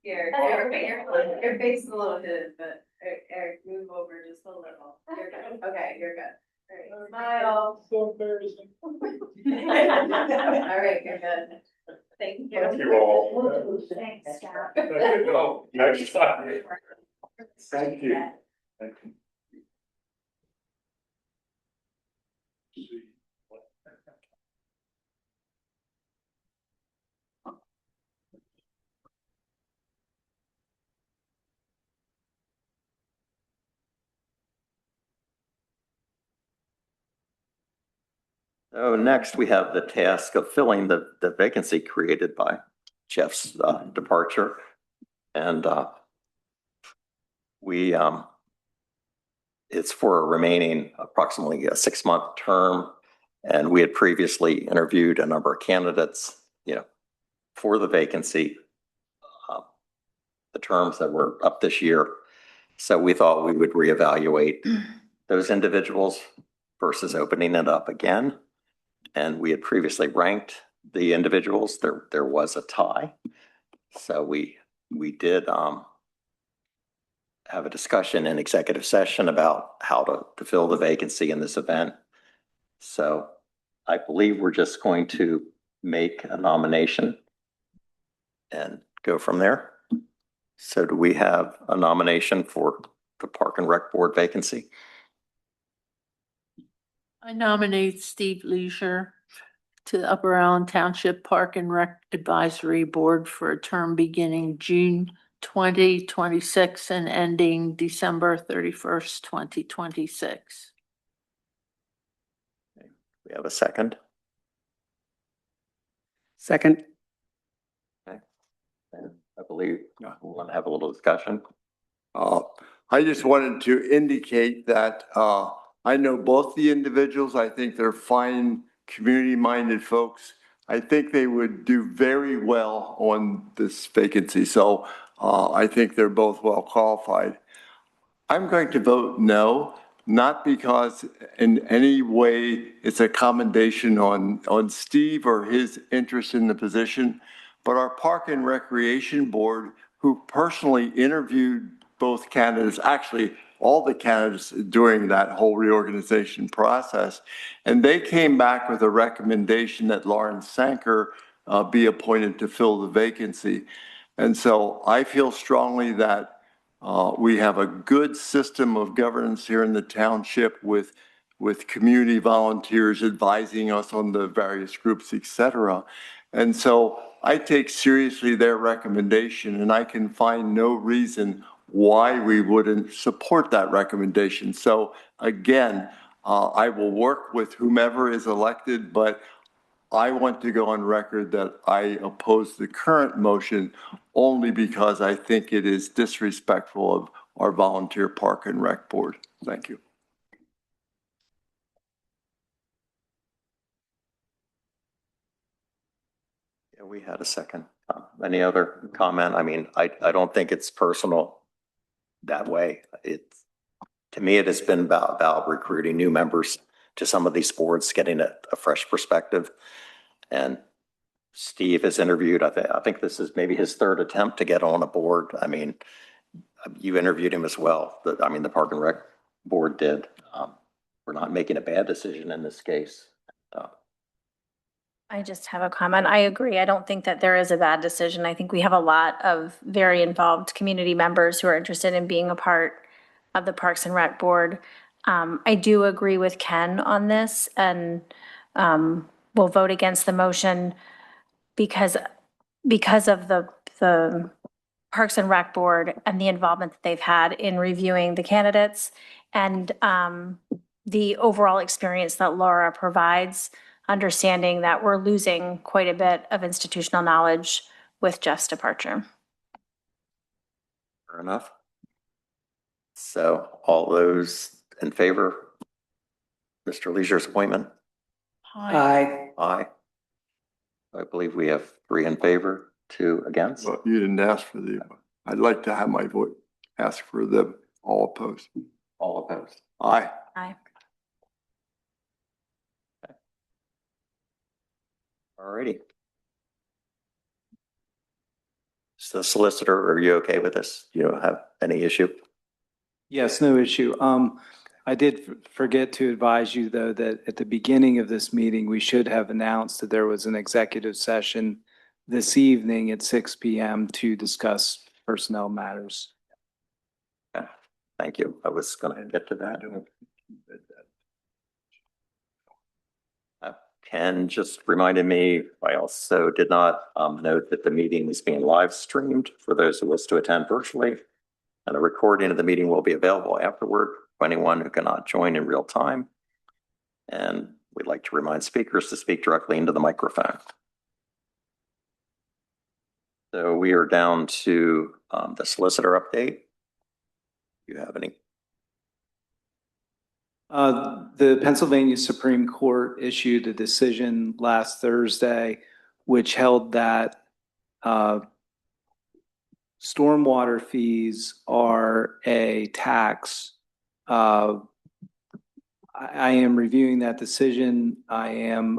Here, your face is a little hidden, but Eric, move over just a little. You're good. Okay, you're good. All right, smile. So embarrassing. All right, you're good. Thank you. Thank you all. Thanks, Scott. No, next time. Thank you. Thank you. So next, we have the task of filling the vacancy created by Jeff's departure. And we, it's for a remaining approximately a 6-month term. And we had previously interviewed a number of candidates, for the vacancy, the terms that were up this year. So we thought we would reevaluate those individuals versus opening it up again. And we had previously ranked the individuals. There was a tie. So we did have a discussion in executive session about how to fill the vacancy in this event. So I believe we're just going to make a nomination and go from there. So do we have a nomination for the Park and Rec Board vacancy? I nominate Steve Leisure to the Upper Island Township Park and Rec Advisory Board for a term beginning June 2026 and ending December 31st, 2026. We have a second. Second. Okay. And I believe we want to have a little discussion. I just wanted to indicate that I know both the individuals. I think they're fine, community-minded folks. I think they would do very well on this vacancy. So I think they're both well qualified. I'm going to vote no, not because in any way it's a commendation on Steve or his interest in the position, but our Park and Recreation Board, who personally interviewed both candidates, actually all the candidates during that whole reorganization process, and they came back with a recommendation that Lauren Sanker be appointed to fill the vacancy. And so I feel strongly that we have a good system of governance here in the township with community volunteers advising us on the various groups, et cetera. And so I take seriously their recommendation, and I can find no reason why we wouldn't support that recommendation. So again, I will work with whomever is elected, but I want to go on record that I oppose the current motion only because I think it is disrespectful of our volunteer Park and Rec Board. Thank you. Yeah, we had a second. Any other comment? I mean, I don't think it's personal that way. To me, it has been about recruiting new members to some of these boards, getting a fresh perspective. And Steve has interviewed, I think this is maybe his third attempt to get on a board. I mean, you interviewed him as well. The Park and Rec Board did. We're not making a bad decision in this case. I just have a comment. I agree. I don't think that there is a bad decision. I think we have a lot of very involved community members who are interested in being a part of the Parks and Rec Board. I do agree with Ken on this, and we'll vote against the motion because of the Parks and Rec Board and the involvement that they've had in reviewing the candidates and the overall experience that Laura provides, understanding that we're losing quite a bit of institutional knowledge with Jeff's departure. Fair enough. So all those in favor, Mr. Leisure's appointment? Aye. Aye. I believe we have 3 in favor, 2 against. Well, you didn't ask for the, I'd like to have my vote ask for them all opposed. All opposed. Aye. Aye. All righty. the solicitor, are you okay with this? You don't have any issue? Yes, no issue. I did forget to advise you, though, that at the beginning of this meeting, we should have announced that there was an executive session this evening at 6 p.m. to discuss personnel matters. Thank you. I was going to get to that. Ken just reminded me, I also did not note that the meeting is being live streamed for those who wish to attend virtually. And a recording of the meeting will be available afterward for anyone who cannot join in real time. And we'd like to remind speakers to speak directly into the microphone. So we are down to the solicitor update. Do you have any? The Pennsylvania Supreme Court issued a decision last Thursday, which held that stormwater fees are a tax. I am reviewing that decision. I am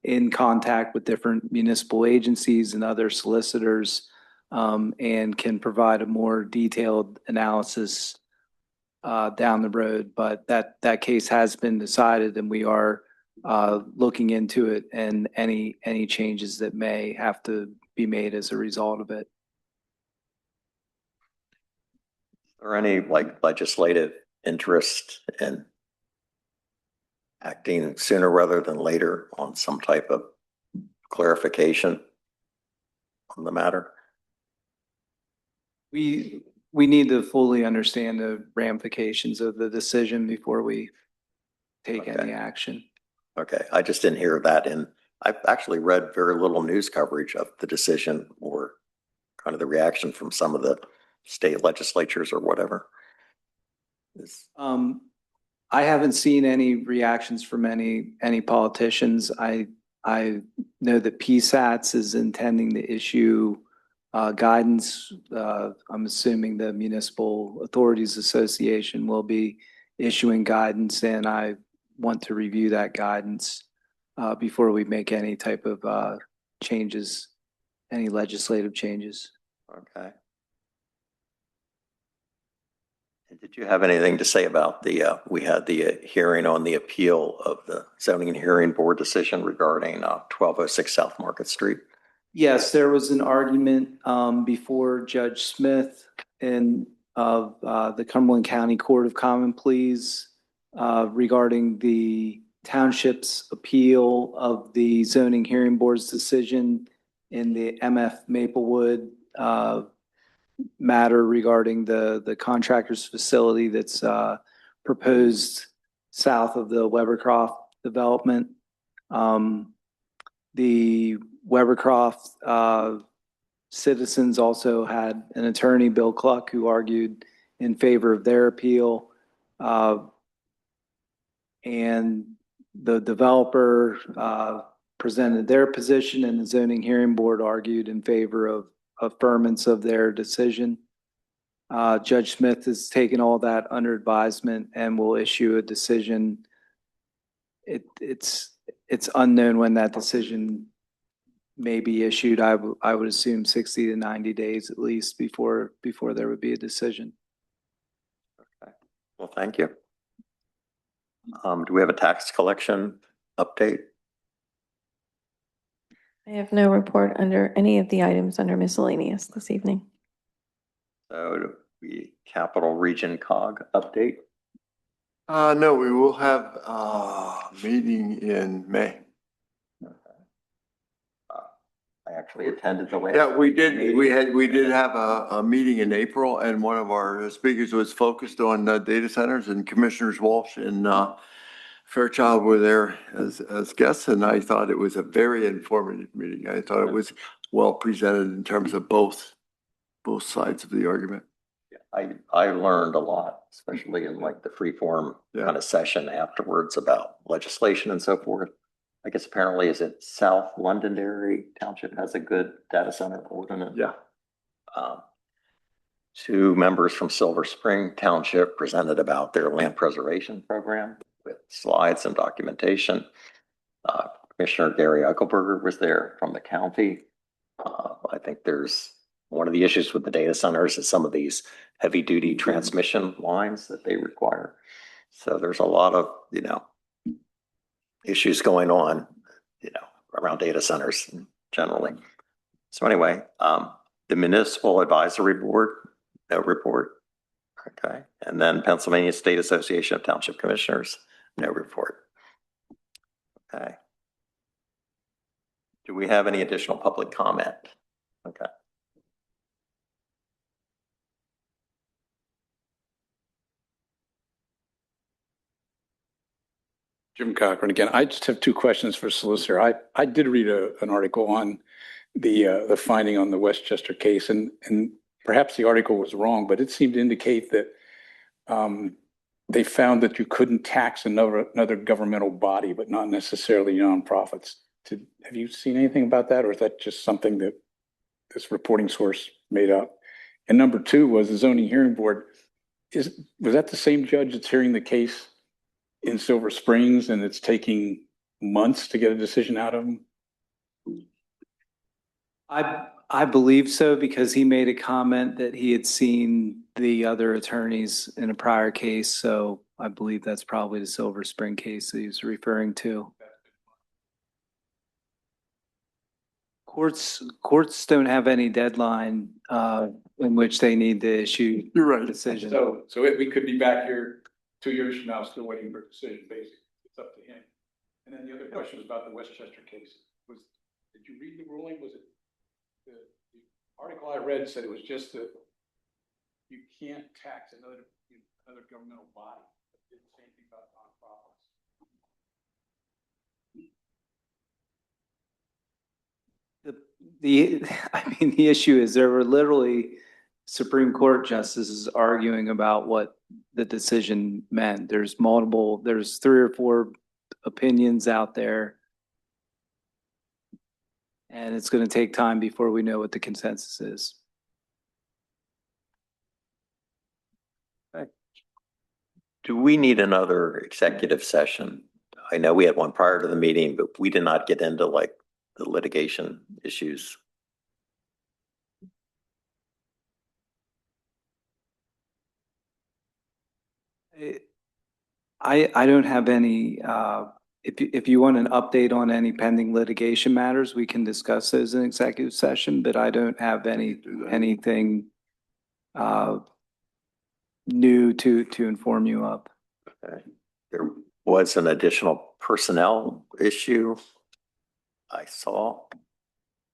in contact with different municipal agencies and other solicitors, and can provide a more detailed analysis down the road. But that case has been decided, and we are looking into it and any changes that may have to be made as a result of it. Or any legislative interest in acting sooner rather than later on some type of clarification on the matter? We need to fully understand the ramifications of the decision before we take any action. Okay, I just didn't hear that. And I've actually read very little news coverage of the decision or kind of the reaction from some of the state legislatures or whatever. I haven't seen any reactions from any politicians. I know that PSATS is intending to issue guidance. I'm assuming the Municipal Authorities Association will be issuing guidance, and I want to review that guidance before we make any type of changes, any legislative changes. Okay. Did you have anything to say about we had the hearing on the appeal of the zoning and hearing board decision regarding 1206 South Market Street? Yes, there was an argument before Judge Smith of the Cumberland County Court of Common Pleas regarding the township's appeal of the zoning hearing board's decision in the MF Maplewood matter regarding the contractor's facility that's proposed south of the Webercroft development. The Webercroft citizens also had an attorney, Bill Cluck, who argued in favor of their appeal. And the developer presented their position, and the zoning hearing board argued in favor of affirmance of their decision. Judge Smith has taken all that under advisement and will issue a decision. It's unknown when that decision may be issued. I would assume 60 to 90 days at least before there would be a decision. Okay. Well, thank you. Do we have a tax collection update? I have no report under any of the items under miscellaneous this evening. So the Capital Region COG update? No, we will have a meeting in May. I actually attended the last. Yeah, we did. We did have a meeting in April, and one of our speakers was focused on data centers, and Commissioners Walsh and Fairchild were there as guests, and I thought it was a very informative meeting. I thought it was well presented in terms of both sides of the argument. I learned a lot, especially in the free form kind of session afterwards about legislation and so forth. I guess apparently is it South Londonderry Township has a good data center ordinance. Yeah. 2 members from Silver Spring Township presented about their land preservation program with slides and documentation. Commissioner Gary Eichelberger was there from the county. I think there's One of the issues with the data centers is some of these heavy duty transmission lines that they require. So there's a lot of, issues going on, around data centers generally. So anyway, the Municipal Advisory Board, no report. Okay. And then Pennsylvania State Association of Township Commissioners, no report. Okay. Do we have any additional public comment? Okay. Jim Cochran again. I just have two questions for solicitor. I did read an article on the finding on the Westchester case, and perhaps the article was wrong, but it seemed to indicate that they found that you couldn't tax another governmental body, but not necessarily nonprofits. Have you seen anything about that, or is that just something that this reporting source made up? And number two was the zoning hearing board. Was that the same judge that's hearing the case in Silver Springs, and it's taking months to get a decision out of them? I believe so, because he made a comment that he had seen the other attorneys in a prior case. So I believe that's probably the Silver Spring case that he was referring to. Courts don't have any deadline in which they need to issue a decision. So we could be back here 2 years from now, still waiting for a decision, basically. It's up to him. And then the other question was about the Westchester case. Did you read the ruling? Was it the article I read said it was just that you can't tax another governmental body. It didn't say anything about nonprofits. The issue is there were literally Supreme Court justices arguing about what the decision meant. There's 3 or 4 opinions out there. And it's going to take time before we know what the consensus is. Do we need another executive session? I know we had one prior to the meeting, but we did not get into like the litigation issues. I don't have any, if you want an update on any pending litigation matters, we can discuss those in executive session, but I don't have anything new to inform you of. Okay. There was an additional personnel issue I saw.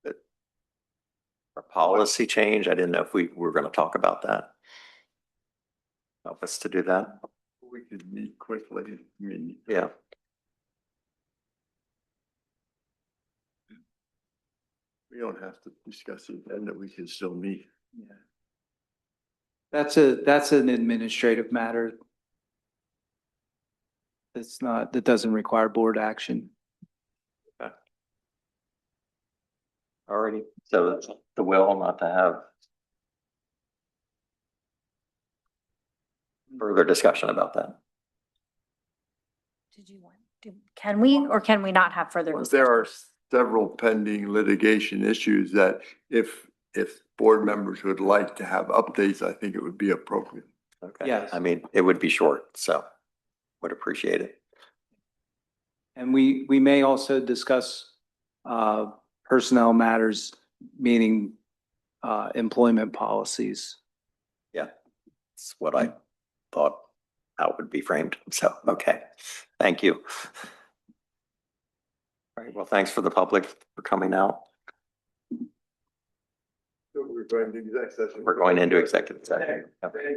That a policy change. I didn't know if we were going to talk about that. Help us to do that. We could meet quickly. I mean, Yeah. we don't have to discuss the agenda. We can still meet. Yeah. That's an administrative matter. That doesn't require board action. Okay. Alrighty. So that's the will not to have further discussion about that. Can we or can we not have further discussion? There are several pending litigation issues that if board members would like to have updates, I think it would be appropriate. Okay. Yes. I mean, it would be short, so would appreciate it. And we may also discuss personnel matters, meaning employment policies. Yeah, that's what I thought how it would be framed. So, okay, thank you. All right, well, thanks for the public for coming out. So we're going to executive session. We're going into executive session. Okay.